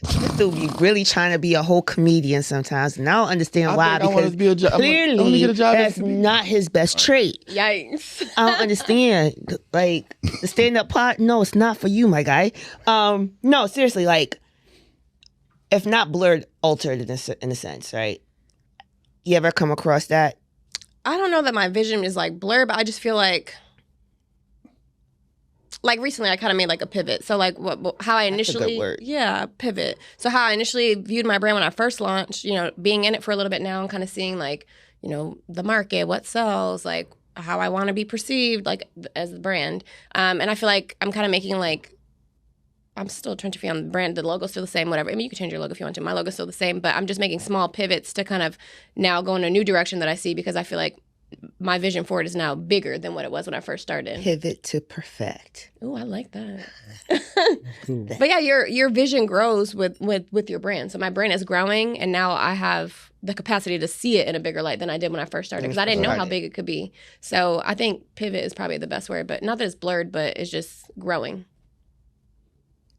This dude be really trying to be a whole comedian sometimes, and I don't understand why. Because clearly that's not his best trait. Yikes! I don't understand. Like the stand-up part, no, it's not for you, my guy. No, seriously, like if not blurred, altered in a sense, right? You ever come across that? I don't know that my vision is like blurred, but I just feel like recently I kind of made like a pivot. So like how I initially, pivot. So how I initially viewed my brand when I first launched, you know, being in it for a little bit now and kind of seeing like, you know, the market, what sells, like how I want to be perceived like as the brand. And I feel like I'm kind of making like, I'm still Tryncha Fiona, the brand, the logo's still the same, whatever. I mean, you can change your logo if you want to. My logo's still the same, but I'm just making small pivots to kind of now go in a new direction that I see because I feel like my vision for it is now bigger than what it was when I first started. Pivot to perfect. Oh, I like that. Cool. But yeah, your vision grows with your brand. So my brand is growing, and now I have the capacity to see it in a bigger light than I did when I first started because I didn't know how big it could be. So I think pivot is probably the best word, but not that it's blurred, but it's just growing.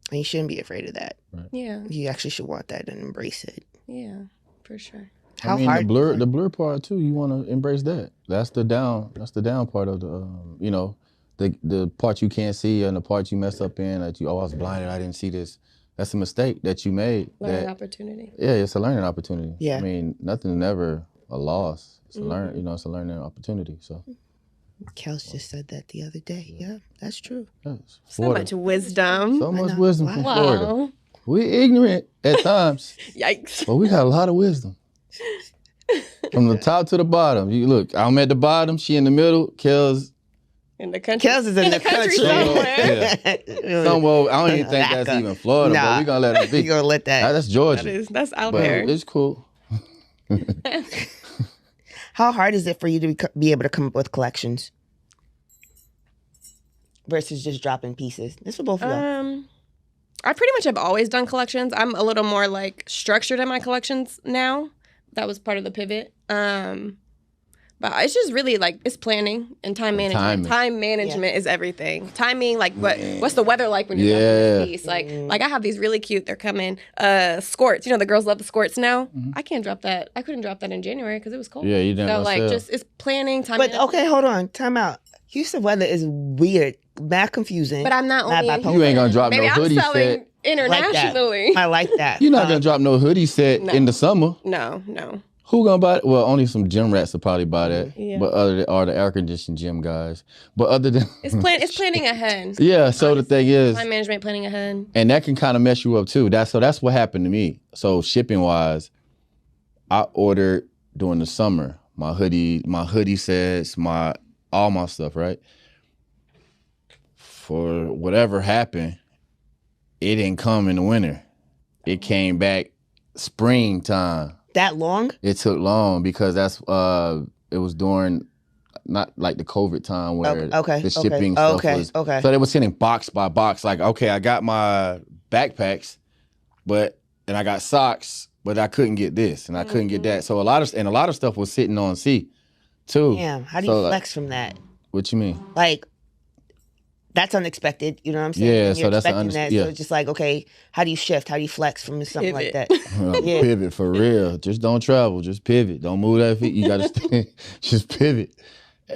And you shouldn't be afraid of that. Right. Yeah. You actually should want that and embrace it. Yeah, for sure. How hard? The blur part too. You want to embrace that. That's the down part of the you know, the part you can't see and the part you mess up in that you I was blinded. I didn't see this. That's a mistake that you made. Learning opportunity. Yeah, it's a learning opportunity. Yeah. I mean, nothing's never a loss. It's it's a learning opportunity. So. Kels just said that the other day. Yeah, that's true. So much wisdom. So much wisdom from Florida. We ignorant at times, Yikes. but we got a lot of wisdom. From the top to the bottom. You look, I'm at the bottom, she in the middle, Kel's In the country. Kels is in the country. somewhere. somewhere. I don't even think that's even Florida, but we gonna let it be. You gonna let that. That's Georgia. That's out But there. it's cool. How hard is it for you to be able to come up with collections versus just dropping pieces? This for both of y'all. I pretty much have always done collections. I'm a little more like structured in my collections now. That was part of the pivot. But it's just really like it's planning and time management. Time management is everything. Timing, like what's the weather like when you're dropping this piece? Like I have these really cute. They're coming skirts. You know the girls love the skirts now. I can't drop that. I couldn't drop that in January because it was cold. Yeah, you didn't. So like just it's planning. Time. But management. okay, hold on. Time out. Houston weather is weird. Mad confusing. But I'm not only. You ain't gonna drop Maybe no I'm hoodie selling set. internationally. I like that. You're not gonna drop no hoodie set in the summer. No. Who gonna buy it? Well, only some gym rats will probably buy that. Yeah. But or the air conditioned gym guys. But other than It's planning ahead. yeah. So the thing is, Time management, planning ahead. and that can kind of mess you up too. That's what happened to me. So shipping wise, I ordered during the summer my hoodie sets, all my stuff, right? For whatever happened, it didn't come in the winter. It came back springtime. That long? It took long because it was during not like the COVID time where the shipping stuff was. Okay. So they were sending box by box. Like, okay, I got my backpacks, and I got socks, but I couldn't get this and I couldn't get that. So a lot of stuff was sitting on sea, too. Damn, how do you flex from that? What you mean? Like, that's unexpected. You know what I'm saying? Yeah, and so that's So it's just like, okay, how do you shift? How do you flex from something like that? Pivot for real. Just don't travel. Just pivot. Don't move that feet. You gotta stay. Just pivot.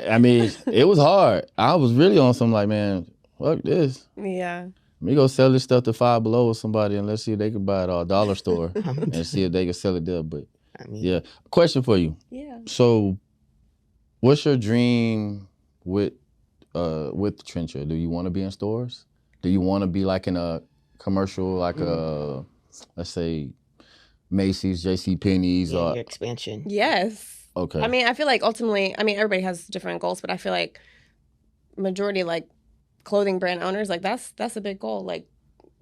I mean, it was hard. I was really on something like, man, fuck this. Yeah. Let me go sell this stuff to Five Below with somebody and let's see if they can buy it at a dollar store and see if they can sell it there. But yeah, question for you. Yeah. So, what's your dream with Tryncha? Do you want to be in stores? Do you want to be like in a commercial, like a, let's say, Macy's, JCPenney's, or your expansion? Yes. Okay. I mean, I feel like ultimately, everybody has different goals, but I feel like majority like clothing brand owners, like that's a big goal. Like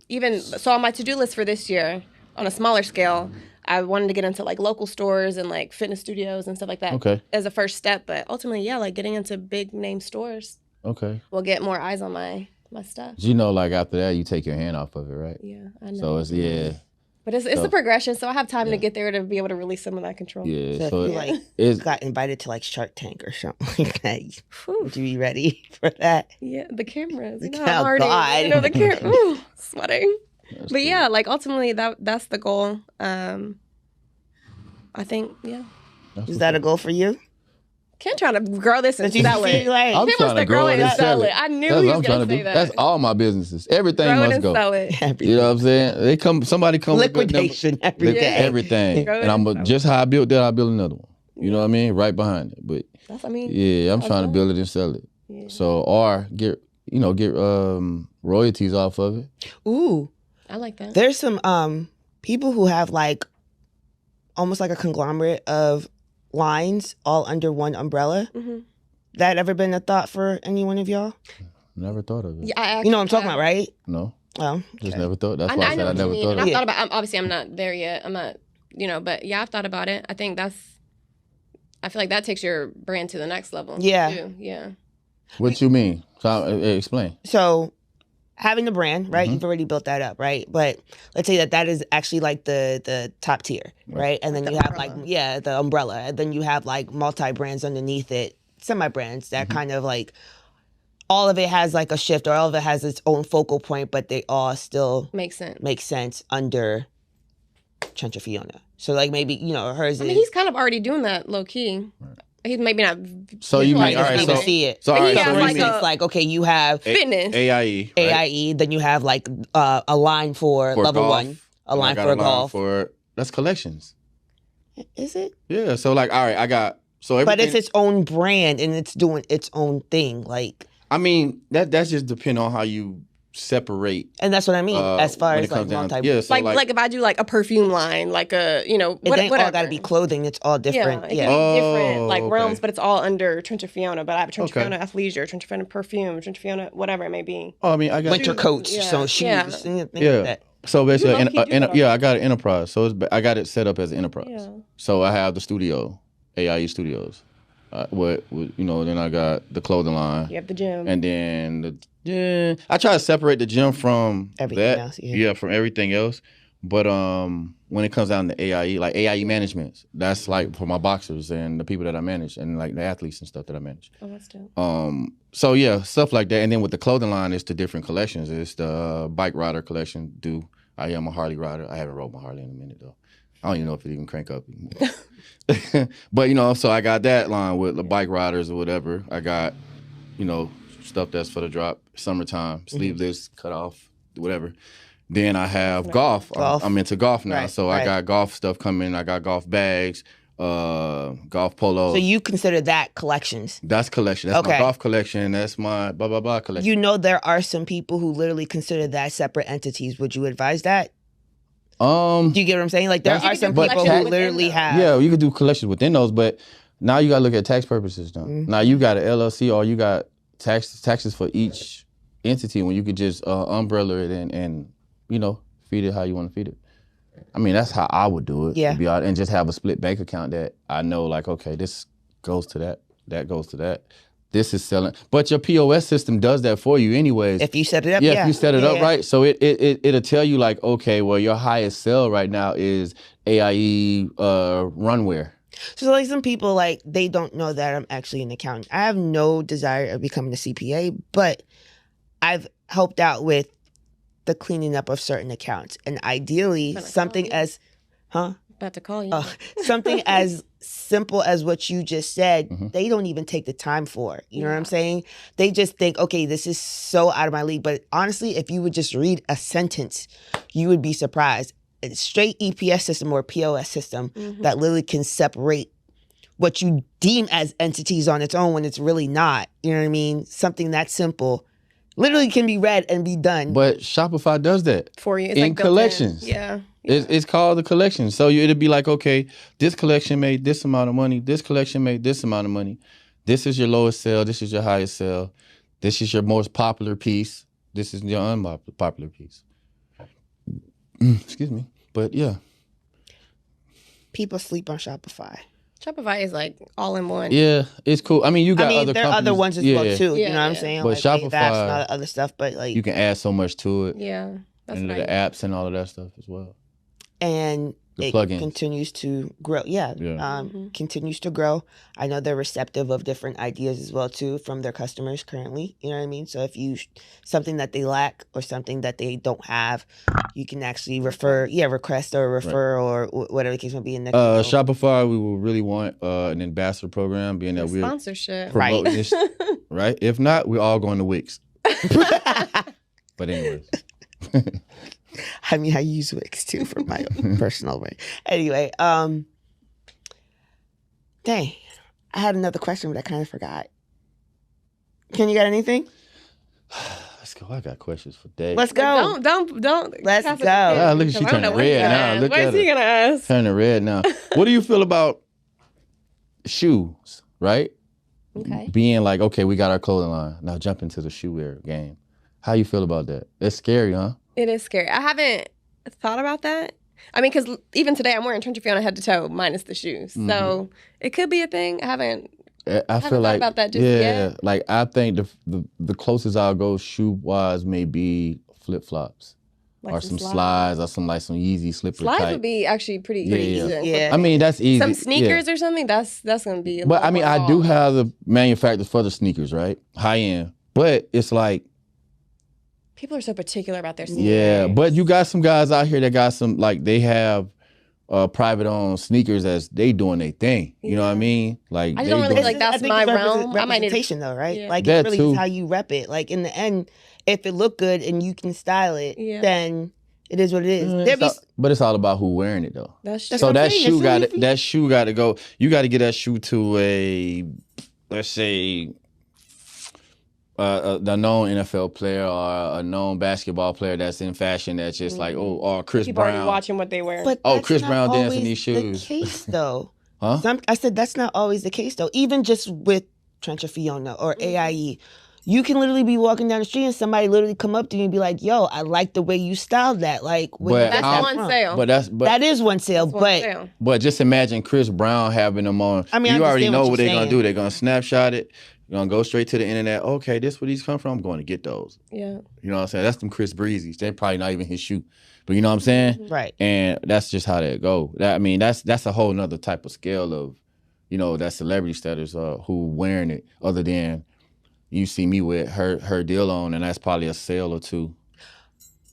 even so on my to-do list for this year, on a smaller scale, I wanted to get into like local stores and like fitness studios and stuff like that. Okay. As a first step, but ultimately, yeah, like getting into big name stores. Okay. Will get more eyes on my stuff. You know, like after that, you take your hand off of it, right? Yeah, I know. So it's But it's a progression, so I have time to get there to be able to release some of that control. Yeah. So if you got invited to like Shark Tank or something like that, would you be ready for that? Yeah, the cameras. You know, Oh, I'm already, God. you know, the camera. Sweating. That's cool. Yeah, like ultimately that's the goal. I think, yeah. Is that a goal for you? Ken trying to grow this and sell it. Like, I'm trying to grow it and sell it. I knew he was going to say that. That's all my businesses. Everything grow must it and go. Sell it. You know what I'm saying? Somebody come liquidation with every day. everything. And just how I built that, I build another one. You know what I mean? Right behind it. But I'm trying to build it and sell it. Yeah. So or get royalties off of it. Ooh. I like that. There's some people who have like almost like a conglomerate of lines all under one umbrella. Mm-hmm. That ever been a thought for any one of y'all? Never thought of it. Yeah, you know what I'm talking about, right? No. Oh, just never thought. That's why I said I never thought of it. I've thought about. Obviously, I'm not there yet. I'm not, but yeah, I've thought about it. I think I feel like that takes your brand to the next level. Yeah. Too. Yeah. What you mean? So explain. So having the brand, right? Mm-hmm. You've already built that up, right? But let's say that is actually like the top tier, right? And then you have like, the umbrella. And then you have like multi-brands underneath it, semi-brands that kind of like, all of it has like a shift or all of it has its own focal point, but they all still make sense under Tryncha Fiona. So like maybe, hers is... he's kind of already doing that low key. Right. He's maybe not... So you mean, all right, so... see it. So, for instance, like, okay, you have... Fitness. AIE. Right? AIE, then you have like a line for level golf, 1, a line for golf. That's collections. Is it? Yeah, so like, all right, I got... But it's its own brand and it's doing its own thing, like... I mean, that's just depend on how you separate. And that's what I mean, as far when as it comes like down, multi. yeah, so like if I do like a perfume line, like a It ain't all got to be clothing. It's all different. Yeah, it Yeah. can be different like okay. realms, but it's all under Tryncha Fiona. But I have Tryncha Okay. Fiona Athleisure, Tryncha Fiona perfume, Tryncha Fiona whatever it may be. Oh, I mean, I got Winter coats, yeah, so shoes, yeah. things like Yeah. that. So basically, You low-key do that I got an enterprise. So I got it set up as an enterprise. Yeah. So I have the studio, AIE Studios. Then I got the clothing line. You have the gym. And then I try to separate the gym from Everything else, yeah. from everything else. But when it comes down to AIE, like AIE management, that's like for my boxers and the people that I manage and like the athletes and stuff that I manage. Oh, that's dope. So yeah, stuff like that. And then with the clothing line, it's the different collections. It's the bike rider collection. I am a Harley rider. I haven't rode my Harley in a minute though. I don't even know if it even crank up anymore. But so I got that line with the bike riders or whatever. I got, stuff that's for the drop, summertime, sleeveless, cut off, whatever. Then I have golf. I'm into golf now. Right, So right. I got golf stuff coming. I got golf bags, golf polo. So you consider that collections? That's collection. That's Okay. my golf collection. That's my blah, blah, blah collection. You know there are some people who literally consider that separate entities. Would you advise that? Do you get what I'm saying? Like there That's- are some But people collection who within literally them. have. Yeah, you could do collections within those, but now you got to look at tax purposes now. Mm-hmm. Now you got an LLC or you got taxes for each entity when you could just umbrella it and feed it how you want to feed it. I mean, that's how I would do it. Yeah. To be honest, and just have a split bank account that I know, like, okay, this goes to that goes to that. This is selling. But your POS system does that for you anyways. If you set it up, If you set it up Yeah. right, so it'll tell you like, okay, well, your highest sell right now is AIE runwear. So like some people like they don't know that I'm actually an accountant. I have no desire of becoming a CPA, but I've helped out with the cleaning up of certain accounts, and ideally Gonna something call you. as, huh? About to call you. Something as simple as what you just said, they don't even take the time for. You know what I'm saying? They just think, okay, this is so out of my league. But honestly, if you would just read a sentence, you would be surprised. It's straight EPS system or POS system that literally can separate what you deem as entities on its own when it's really not. You know what I mean? Something that simple literally can be read and be done. But Shopify does that For you. It's in like built in. collections. Yeah. It's called the collection. So it'll be like, okay, this collection made this amount of money. This collection made this amount of money. This is your lowest sale. This is your highest sale. This is your most popular piece. This is your unpopular piece. Excuse me. But yeah. People sleep on Shopify. Shopify is like all in one. Yeah, it's cool. I mean, you got other there are other companies- ones as yeah, well too. You Yeah, know what I'm yeah. saying? But like Dave apps and Shopify- all that other stuff. But like You can add so much to it. Yeah. That's and nice. the apps and all of that stuff as well. and The it plugins. continues to grow. Yeah, continues to grow. I know they're receptive of different ideas as well too from their customers currently. You know what I mean? So if you something that they lack or something that they don't have, you can actually request or refer or whatever the case may be. In next Shopify, we will really want an ambassador program, being that we're Sponsorship. promoting this, right? If not, we're all going to Wix. But anyways. I mean, I use Wix too for my own personal way. Anyway, dang, I had another question, but I kind of forgot. Can you got anything? Let's go. I got questions for days. Let's go. Don't. Let's pass it go. to him, Ah, look at because you I don't know turning what he's red gonna now. ask. Look What at is he her. gonna ask? Turning red now. What do you feel about shoes, right? Okay. Being like, okay, we got our clothing line. Now jump into the shoe wear game. How you feel about that? It's scary, huh? It is scary. I haven't thought about that. I mean, because even today I'm wearing Tryncha Fiona head to toe minus the shoes, so it could be a thing. I haven't. I haven't feel thought like about that just yeah, yet. like I think the closest I'll go shoe wise may be flip flops Like or some slides or some Yeezy slipper Slides type. would be actually pretty Yeah, easy. yeah. Yeah. I mean that's easy. Some yeah. sneakers or something. That's gonna be. A But I little mean more I do involved. have the manufacturers for the sneakers, right? High end, but it's like People are so particular about their sneakers. yeah. But you got some guys out here that got some like they have private owned sneakers as they doing their thing. You know what I mean? Like I just they don't really doing- like that's I think my it's realm. I might need to- representation though, right? Yeah. Like That it really too. is how you rep it. Like in the end, if it look good and you can style it, Yeah. then it is what it is. There It's be all- but it's all about who wearing it though. That's That's So what I'm that saying. shoe It's got really- that shoe got to go. You got to get that shoe to a, let's say, the known NFL player or a known basketball player that's in fashion that's just like, oh, or Chris People already Brown. watching what they wear. But Oh, that's Chris not Brown dancing always these shoes. the case, though. Huh? I said that's not always the case, though. Even just with Tryncha Fiona or AIE, you can literally be walking down the street and somebody literally come up to you and be like, "Yo, I like the way you styled that." Like, where you But got that That's from? one sale. That is one sale, That's one but sale. But just imagine Chris Brown having them on. I mean, I you already understand know what what you're they're gonna saying. do. They're gonna snapshot it. You're gonna go straight to the internet. Okay, this where these come from. I'm going to get those. Yeah. You know what I'm saying? That's them Chris Breezes. They're probably not even his shoe. But you know what I'm saying? right. And that's just how that go. That's a whole nother type of scale of, that celebrity status who wearing it other than you see me with her deal on, and that's probably a sale or two.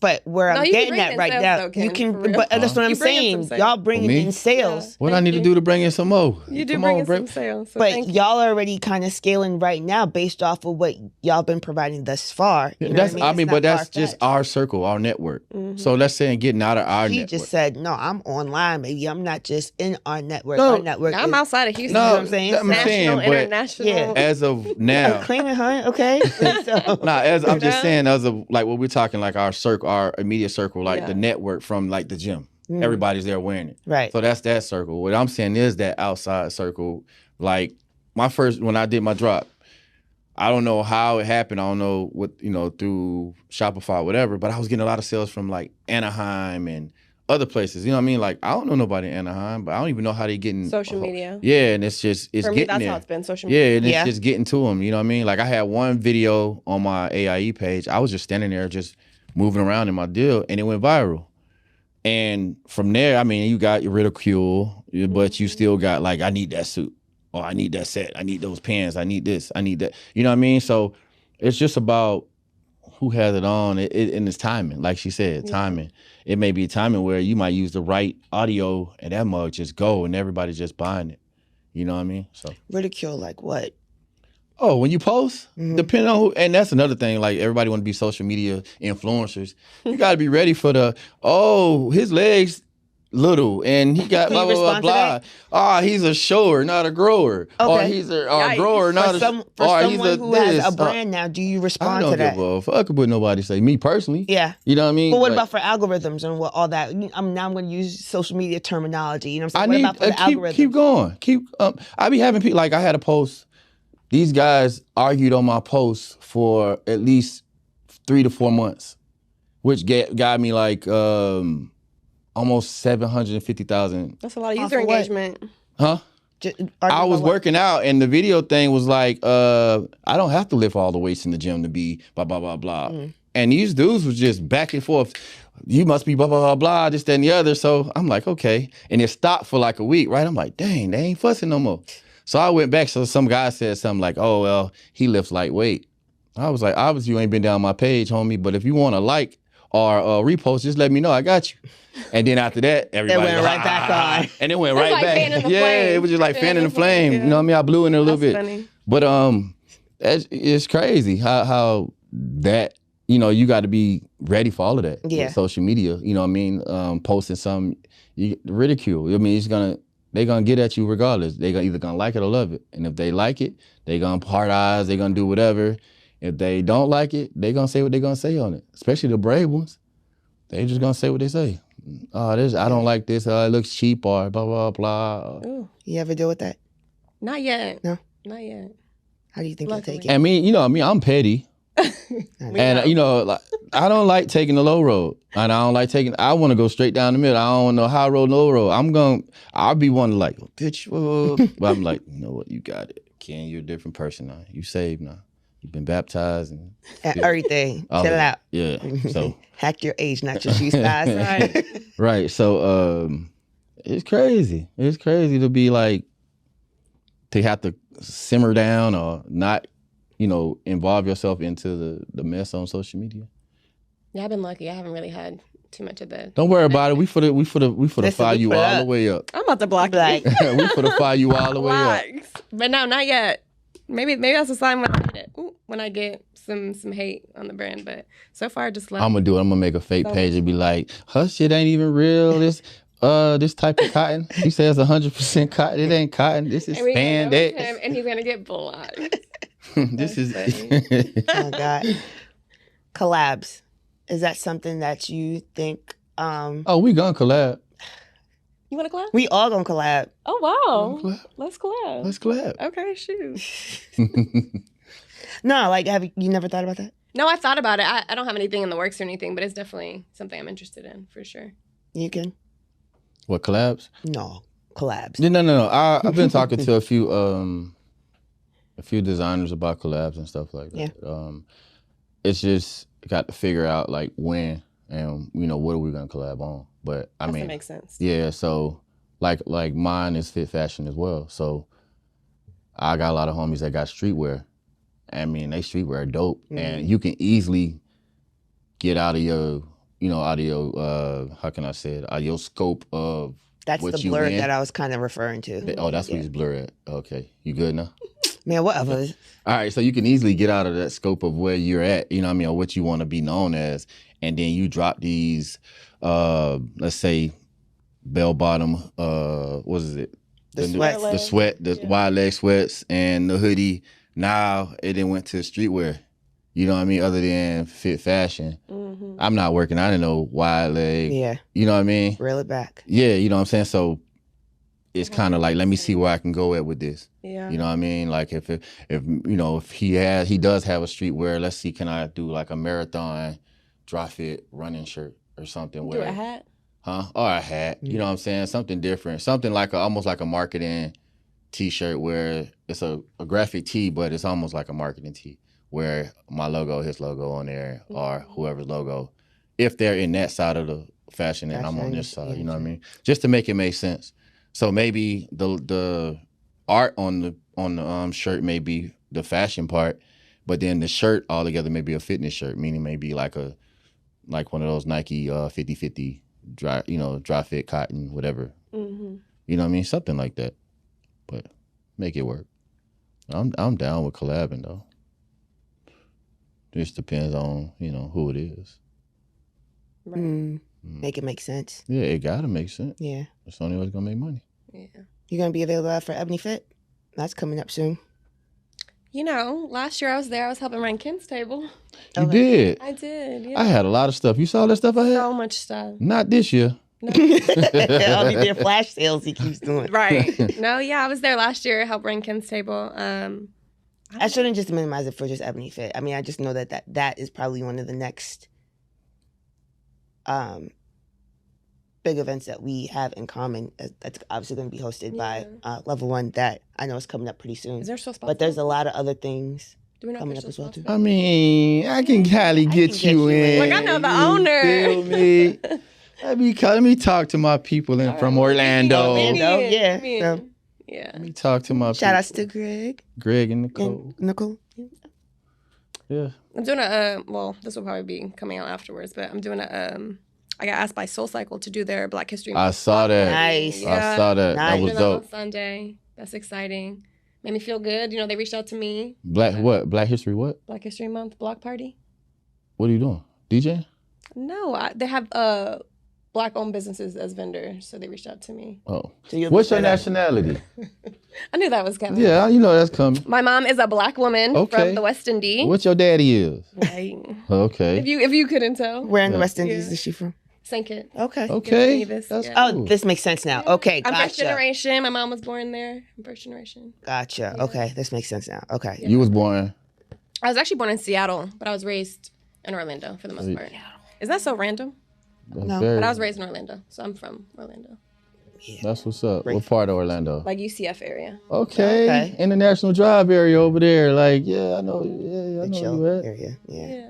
But where No, I'm you can getting bring at in right sales, now, though, Ken, you for can. real. But that's what I'm You bring in saying. some sales. Y'all bringing me? in sales. What I need to do to bring in some more? You do Come bring on, in some sales. So But thank you. y'all already kind of scaling right now based off of what y'all been providing thus far. You know That's what I mean? It's but not that's just far-fetched. our circle, our network. Mhm. So let's say getting out of our She network. just said, "No, I'm online, baby. I'm not just in our network. No, our network I'm is outside of Houston. No, You know what I'm saying? I'm saying, National, but international. Yeah. as of now, claiming, huh? Okay. So, I'm just Yeah. saying, as of like what we're talking, like our circle, our immediate circle, like Yeah. the network from like the gym. Mhm. Everybody's there wearing it. right. So that's that circle. What I'm saying is that outside circle, like when I did my drop, I don't know how it happened. I don't know what, through Shopify or whatever, but I was getting a lot of sales from like Anaheim and other places. You know what I mean? Like, I don't know nobody in Anaheim, but I don't even know how they getting Social media. Yeah, and it's For me, getting that's there. how it's been. Social media. Yeah, and Yeah. it's just getting to them. You know what I mean? Like, I had one video on my AIE page. I was just standing there, just moving around in my deal, and it went viral. And from there, I mean, you got your ridicule, but you still got like, I need that suit, or I need that set, I need those pants, I need this, I need that. You know what I mean? So it's just about who has it on, and it's timing. Like she said, timing. It may be timing where you might use the right audio, and that mug just go, and everybody's just buying it. You know what I mean? So. Ridicule, like what? Oh, when you post, Mhm. depending on who, and that's another thing, like everybody want to be social media influencers. You got to be ready for his legs little, and he got Do you blah, blah, blah, respond to blah. He's a shower, not a grower. Or Okay. he's a Yikes. grower, not For or he's someone who has this. a brand now, do you I respond don't to that? give a fuck what nobody say. Me personally. Yeah. You know what I mean? But what Like, about for algorithms and what all that? Now I'm going to use social media terminology. You know what I'm I saying? need What about for the algorithms? keep going. I be having people, like I had a post. These guys argued on my post for at least 3 to 4 months, which got me like almost 750,000. That's a lot of Off user of what? engagement. Huh? I was working out, and the video thing was like, I don't have to lift all the weights in the gym to be blah, blah, blah, blah. Mm. And these dudes was just back and forth. You must be blah, blah, blah, blah, this, that, and the other. So I'm like, okay. And it stopped for like a week, right? I'm like, dang, they ain't fussing no more. So I went back. So some guy said something like, oh, well, he lifts lightweight. I was like, obviously you ain't been down my page, homie, but if you want to like or repost, just let me know. I got you. And then after that, everybody went right back on. And it went That's right like back. fanning the Yeah, flame. it was just like fanning the flame. Yeah. You know what I mean? I blew in it a little That's bit. funny. But it's crazy how that, you got to be ready for all of that. Yeah. With social media, you know what I mean? Posting some ridicule. I mean, they're gonna get at you regardless. They're either gonna like it or love it. And if they like it, they're gonna part eyes, they're gonna do whatever. If they don't like it, they're gonna say what they're gonna say on it. Especially the brave ones. They just gonna say what they say. I don't like this, it looks cheap, or blah, blah, blah. Ooh, You ever deal with that? not yet. No? Not yet. How do you think you'll Luckily. take it? And me, I'm petty. And like, I don't like taking the low road, and I want to go straight down the middle. I don't know high road, low road. I'll be one like, bitch, whoa. But I'm like, you know what, you got it, Ken. You're a different person now. You saved now. You've been baptized and Everything. all Chill of it. out. Yeah. So Hack your age, not your shoe size. Right. right. So it's crazy. It's crazy to be like, to have to simmer down or not, involve yourself into the mess on social media. Yeah, I've been lucky. I haven't really had too much of the. Don't worry about it. We for the Listen, fire we you put all up. the way up. I'm about to block Like, you. We for the fire you all the way up. Relax. But no, not yet. Maybe that's a sign when I get it. Ooh, when I get some hate on the brand. But so far, just love. I'm gonna do it. I'm gonna make a fake page and be like, her shit ain't even real. This type of cotton. He says 100% cotton. It ain't cotton. This is and we gonna know it's spandex. him, and he's gonna get blocked. This is. Oh God. Collabs. Is that something that you think? Oh, we gonna collab. You want to collab? We all gonna collab. Oh wow. Collab. Let's collab. Let's collab. Okay, shoot. No, like have you never thought about that? No, I thought about it. I don't have anything in the works or anything, but it's definitely something I'm interested in for sure. You can? What collabs? No. Collabs. No. I've been talking to a few designers about collabs and stuff like that. Yeah. It's just got to figure out like when and what are we gonna collab on. But I mean, that makes sense. Yeah, so like mine is fit fashion as well. So I got a lot of homies that got streetwear. I mean, they streetwear are dope, and you can easily get out of your, how can I say it, out of your scope of That's what the you blur in. that I was kind of referring to. Oh, that's what he's blur at. Okay, you good now? Man, whatever. All right, so you can easily get out of that scope of where you're at, or what you want to be known as, and then you drop these, let's say, bell bottom, what is it? The sweats. The wide leg sweats and the hoodie. Now it then went to streetwear. You know what I mean? Other than fit fashion. Mm-hmm. I'm not working. I didn't know wide leg. Yeah. You know what I mean? Reel it back. Yeah, you know what I'm saying? So it's kind of like, let me see where I can go at with this. Yeah. You know what I mean? Like if he does have a streetwear, let's see, can I do like a marathon dry fit running shirt or something? Do a hat? Huh? Or a hat. You know what I'm saying? Something different. Something like almost like a marketing t-shirt where it's a graphic tee, but it's almost like a marketing tee where my logo, his logo on there, or whoever's logo, if they're in that side of the fashion and I'm on this side, you know what I mean? Just to make it make sense. So maybe the art on the shirt may be the fashion part, but then the shirt altogether may be a fitness shirt, meaning maybe like one of those Nike 50-50 dry fit cotton, whatever. Mm-hmm. You know what I mean? Something like that. But make it work. I'm down with collabing though. Just depends on, who it is. Right. Make it make sense. Yeah, it gotta make sense. Yeah. It's the only way it's gonna make money. Yeah. You gonna be available for Ebony Fit? That's coming up soon. Last year I was there. I was helping run Ken's table. You did? I did, yeah. I had a lot of stuff. You saw that stuff I had? So much stuff. Not this year. No. All these damn flash sales he keeps doing. Right. No, yeah, I was there last year, helped run Ken's table. I shouldn't just minimize it for just Ebony Fit. I mean, I just know that is probably one of the next big events that we have in common. That's obviously going to be hosted by Level One that I know is coming up pretty soon. Is there still spots? But there's a lot of other things Do we know coming if up as there's well still too. spots? I mean, I can highly get you in. Like, I know the owner. You feel me? Let me talk to my people from Orlando. Orlando, yeah. So, yeah. Let me talk to my Shout outs people. to Greg and Nicole. Nicole. Yeah. I'm doing this will probably be coming out afterwards, but I'm doing I got asked by Soul Cycle to do their Black History Month. I saw that. Nice. I saw that. Nice. That was Doing that on dope. Sunday. That's exciting. Made me feel good. They reached out to me. Black History what? Black History Month block party. What are you doing? DJ? No, they have Black-owned businesses as vendors, so they reached out to me. Oh. So What's your nationality? I knew that was coming. Yeah, you know that's coming. My mom is a Black woman from the West Indies. What your daddy is? Right. Okay. If you couldn't tell. Where in the West Indies is she from? St. Kitts. Okay. Okay. That's That's cool. Oh, this makes sense now. Okay, I'm first gotcha. generation. My mom was born there. I'm first generation. Gotcha. Okay, this makes sense now. Okay. You was born. I was actually born in Seattle, but I was raised in Orlando for the most part. Is that so random? No. But I was raised in Orlando, so I'm from Orlando. That's what's up. What part of Orlando? Like UCF area. Okay. International Drive area over there. Like, yeah, I know. Yeah, I The know chill you at. area. Yeah. Yeah.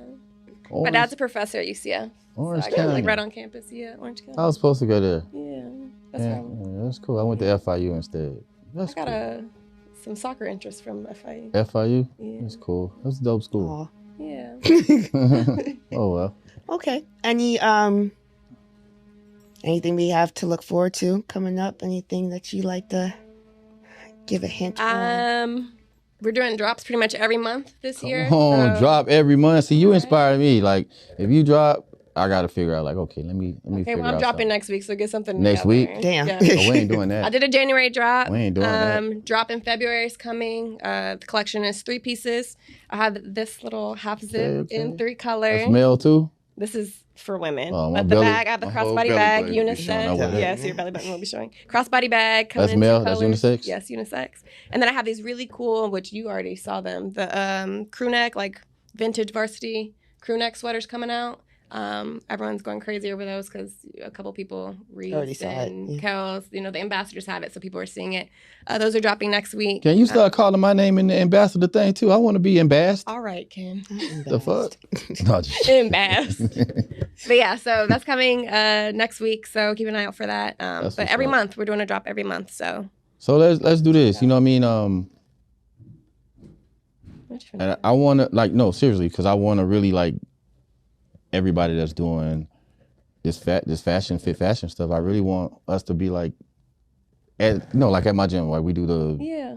My Orange, dad's a professor at UCF. Orange So I got, County. like right on campus. Yeah, Orange County. I was supposed to go there. Yeah. That's Yeah, where I'm. yeah, that's cool. I went to FIU instead. That's I got cool. some soccer interest from FIU. FIU? Yeah. That's cool. That's a dope school. Aw. Yeah. Oh, well. Okay. Anything we have to look forward to coming up? Anything that you like to give a hint on? We're doing drops pretty much every month this year. Come on, so- drop every month. See, you inspired me. Like, if you drop I got to figure out like, okay, let me Okay, figure well, I'm out dropping something. next week, so get something Next together. week? Damn. Yeah. Oh, we ain't doing that. I did a January drop. We ain't doing that. Drop in February is coming. The collection is 3 pieces. I have this little half zip Okay. in 3 colors. That's male too? This is for women. Oh, my But the belly- bag, I have the my whole crossbody belly bag, button will be showing. I unisex. wear that. Yeah, so your belly button will be showing. Crossbody bag coming That's in 2 male? That's colors. unisex? Yes, unisex. And then I have these really cool, which you already saw them, the crew neck, like vintage varsity crew neck sweaters coming out. Everyone's going crazy over those because a couple people, Already Reese saw it, and yeah. Kels, the ambassadors have it, so people are seeing it. Those are dropping next week. Can you start calling my name in the ambassador thing too? I want to be embassed. All right, Ken. The fuck? No, just Embarrassed. But yeah, so that's coming next week. So keep an eye out for that. But what's every up. month we're doing a drop every month. So So let's do this. You know what I mean? And I want to like no seriously because I want to really like everybody that's doing this fit fashion stuff. I really want us to be like like at my gym, like we do the yeah.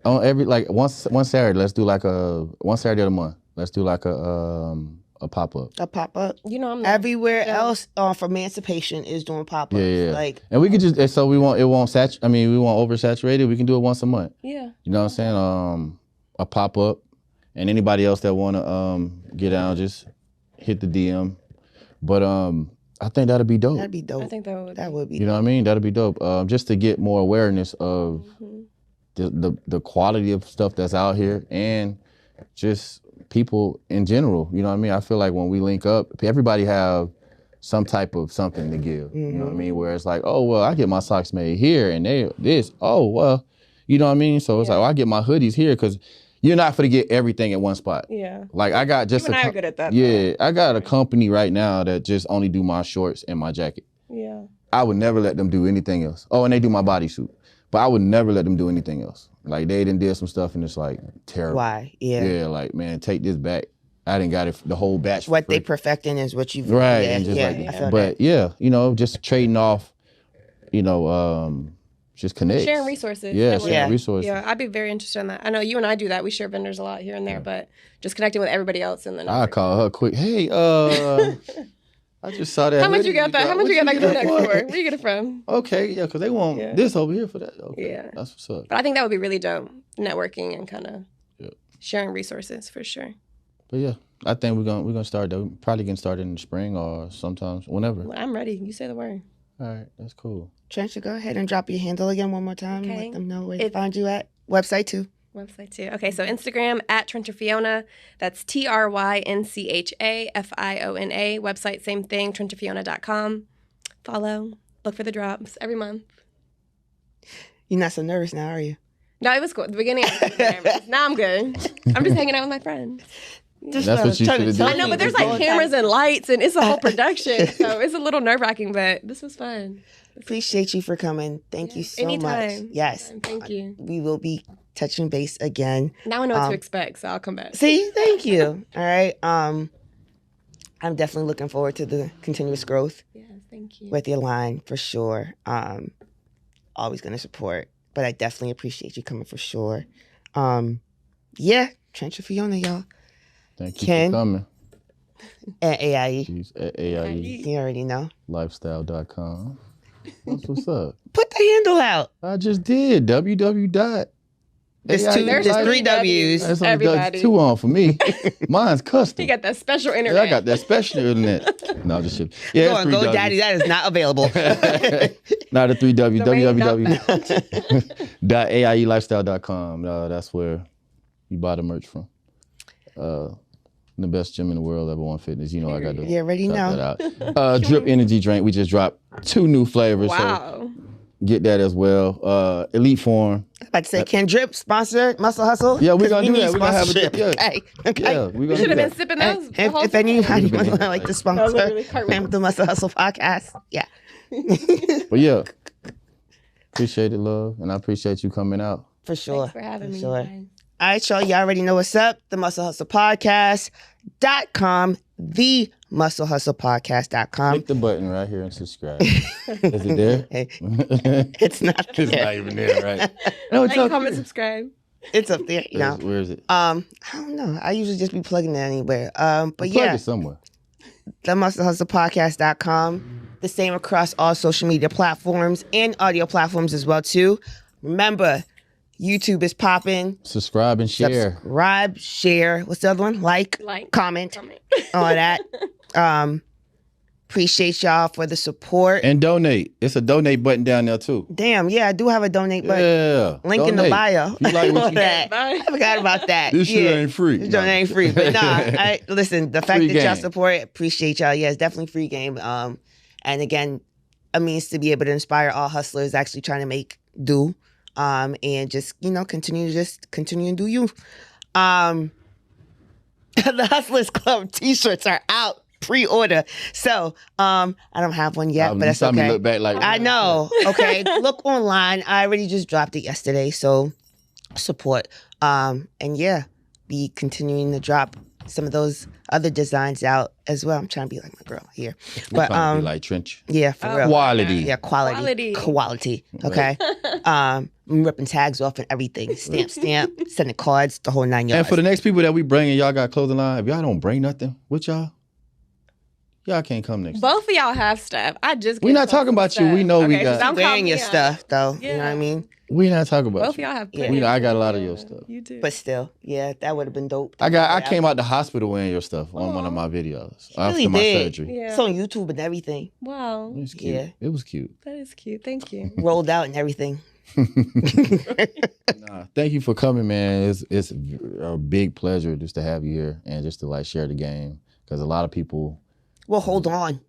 on every like one Saturday. Let's do like one Saturday of the month. Let's do like a pop-up. A pop-up. I'm Everywhere Yeah. else for Emancipation is doing pop-ups. Yeah. Like, And we could just so we won't we won't oversaturate it. We can do it once a month. Yeah. You know what I'm saying? A pop-up. And anybody else that wanna get down, just hit the DM. But I think that'd be dope. that'd be dope. I think that would be You know what I mean? That'd be dope. Just to get more awareness of the quality of stuff that's out here and just people in general. You know what I mean? I feel like when we link up, everybody have some type of something to give. You know what I mean? Where it's like, oh well, I get my socks made here and they this. Oh well, you know what I mean? So it's like, I get my hoodies here because you're not gonna get everything at one spot. Yeah. Like I got just You and I are good at that. yeah, I got a company right now that just only do my shorts and my jacket. Yeah. I would never let them do anything else. Oh, and they do my bodysuit. But I would never let them do anything else. Like they done did some stuff and it's like terrible. Why? Yeah. Yeah, like man, take this back. I didn't got it the whole batch. for What they free. perfecting is what you've Right. Yeah, and just yeah, like I feel but that. yeah, just trading off, just connect. Sharing resources. Yeah, networking. sharing resources. Yeah, I'd be very interested in that. I know you and I do that. We share vendors a lot here and there, but just connecting with everybody else in the I network. call her quick. Hey, I just saw that. How much hoodie you got that? How much What you got that get crew neck for? for? Where you get it from? Okay, yeah, because they want Yeah. this over here for that. Okay, Yeah. that's what's up. But I think that would be really dope. Networking and kind of Yeah. sharing resources for sure. But yeah, I think we're gonna start though. Probably gonna start in the spring or sometimes whenever. Well, I'm ready. You say the word. All right, that's cool. Tryncha, go ahead and drop your handle again one more time. Okay. Let them know where to It's- find you at. Website too. Website too. Okay, so Instagram at Tryncha Fiona. That's TrynchaFiona. Website, same thing, TrynchaFiona.com. Follow. Look for the drops every month. You're not so nervous now, are you? No, it was cool. At the beginning, I was nervous. Now I'm good. I'm just hanging out with my friends. Just, That's what you trying to should've tell did. I know, you but there's what's like going cameras on. and lights, and it's a whole production. So it's a little nerve-wracking, but this was fun. Appreciate you for coming. Thank you so Anytime. much. Yes. Anytime. Thank you. We will be touching base again. Now I know what Um, to expect, so I'll come back. See, thank you. All right. I'm definitely looking forward to the continuous growth Yes, thank you. with your line for sure. Always gonna support, but I definitely appreciate you coming for sure. Yeah, Tryncha Fiona, y'all. Thank you Ken. for coming. At AIE. She's at AIE You already know. lifestyle.com. What's up? Put the handle out. I just did www. There's There's 3 W's. That's only Everybody. 2 on for me. Mine's custom. You got that special Yeah, internet. I got that special internet. No, just shit. Yeah, Go it's on, 3 go, W's. Daddy. That is not available. Not the 3 W. Domain www.ailifestyle.com. That's where you buy the merch from. The best gym in the world, Level 1 Fitness. You know I got to You already know. that out. Drip Energy Drink. We just dropped 2 new flavors. So Wow. get that as well. Elite Form. I'm about to say, Ken Drip sponsor Muscle Hustle. Yeah, we're 'Cause gonna do need that. We're gonna have a sponsorship. yeah. Okay. Okay. Yeah, we're You gonna should do have been that. sipping those. the whole If time. anybody Would've been would there. like to That was sponsor literally cartwheel. the Muscle Hustle podcast, yeah. But yeah, appreciate it, love, and I appreciate you coming out. For sure. Thanks for having me. sure. guys. All right, y'all. Y'all already know what's up. The Muscle Hustle Podcast.com. The Muscle Hustle Podcast.com. Click the button right here and subscribe. Is it there? Hey, It's it's not there. not even there, right? No, it's Like, up comment, there. subscribe. It's up there, you know. Where is it? I don't know. I usually just be plugging it anywhere. But Plug yeah. it somewhere. themusclehustlepodcast.com. The same across all social media platforms and audio platforms as well, too. Remember, YouTube is popping. Subscribe and share. Subscribe, share. What's the other one? Like, comment. All that. Appreciate y'all for the support. And donate. It's a donate button down there too. Damn, yeah, I do have a donate button. Yeah. Link in the bio. If you like what you that. I forgot about that. This shit ain't free. This shit ain't free. But listen, the fact Free that game. y'all support, appreciate y'all. Yeah, it's definitely free game. And again, a means to be able to inspire all hustlers actually trying to make do. And just, continue and do you. The Hustlers Club t-shirts are out. Pre-order. So, I don't have one yet, but that's okay. Me look back like I know. Okay. Look online. I already just dropped it yesterday. So support. And yeah, be continuing to drop some of those other designs out as well. I'm trying to be like my girl here. But be like Tryncha. Yeah, for real. Quality. Yeah, quality. Okay. I'm ripping tags off and everything. Stamp, sending cards, the whole 9 yards. And for the next people that we bring and y'all got clothing line, if y'all don't bring nothing with y'all can't come next time. Both of y'all have stuff. We're not talking about you. We know we got. I'm wearing your stuff though. Yeah. You know what I mean? We're not talking about Both of y'all have. I got a lot of your stuff. You do. But still, yeah, that would have been dope. I came out the hospital wearing your stuff on one of my videos after my surgery. Yeah. It's on YouTube and everything. Wow. It was cute. Yeah. It was cute. That is cute. Thank you. Rolled out and everything. Thank you for coming, man. It's a big pleasure just to have you here and just to share the game, because a lot of people. Well, hold on.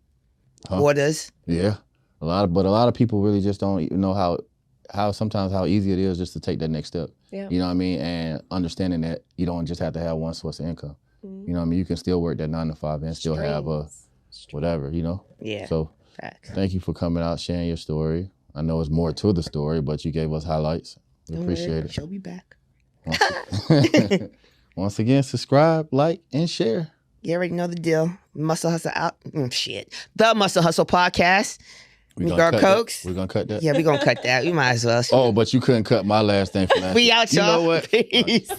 Orders. Yeah, a lot of people really just don't even know how sometimes how easy it is just to take that next step. Yeah. You know what I mean? And understanding that you don't just have to have one source of income. You know what I mean? You can still work that 9 to 5 and still have whatever, Yeah. So Facts. Thank you for coming out, sharing your story. I know it's more to the story, but you gave us highlights. We appreciate it. She'll be back. Once again, subscribe, like, and share. You already know the deal. Muscle Hustle out. The Muscle Hustle Podcast. Girl Cokes. We're going to cut that? Yeah, we're going to cut that. We might as well. Oh, but you couldn't cut my last thing from last We out, y'all. You know what? Peace.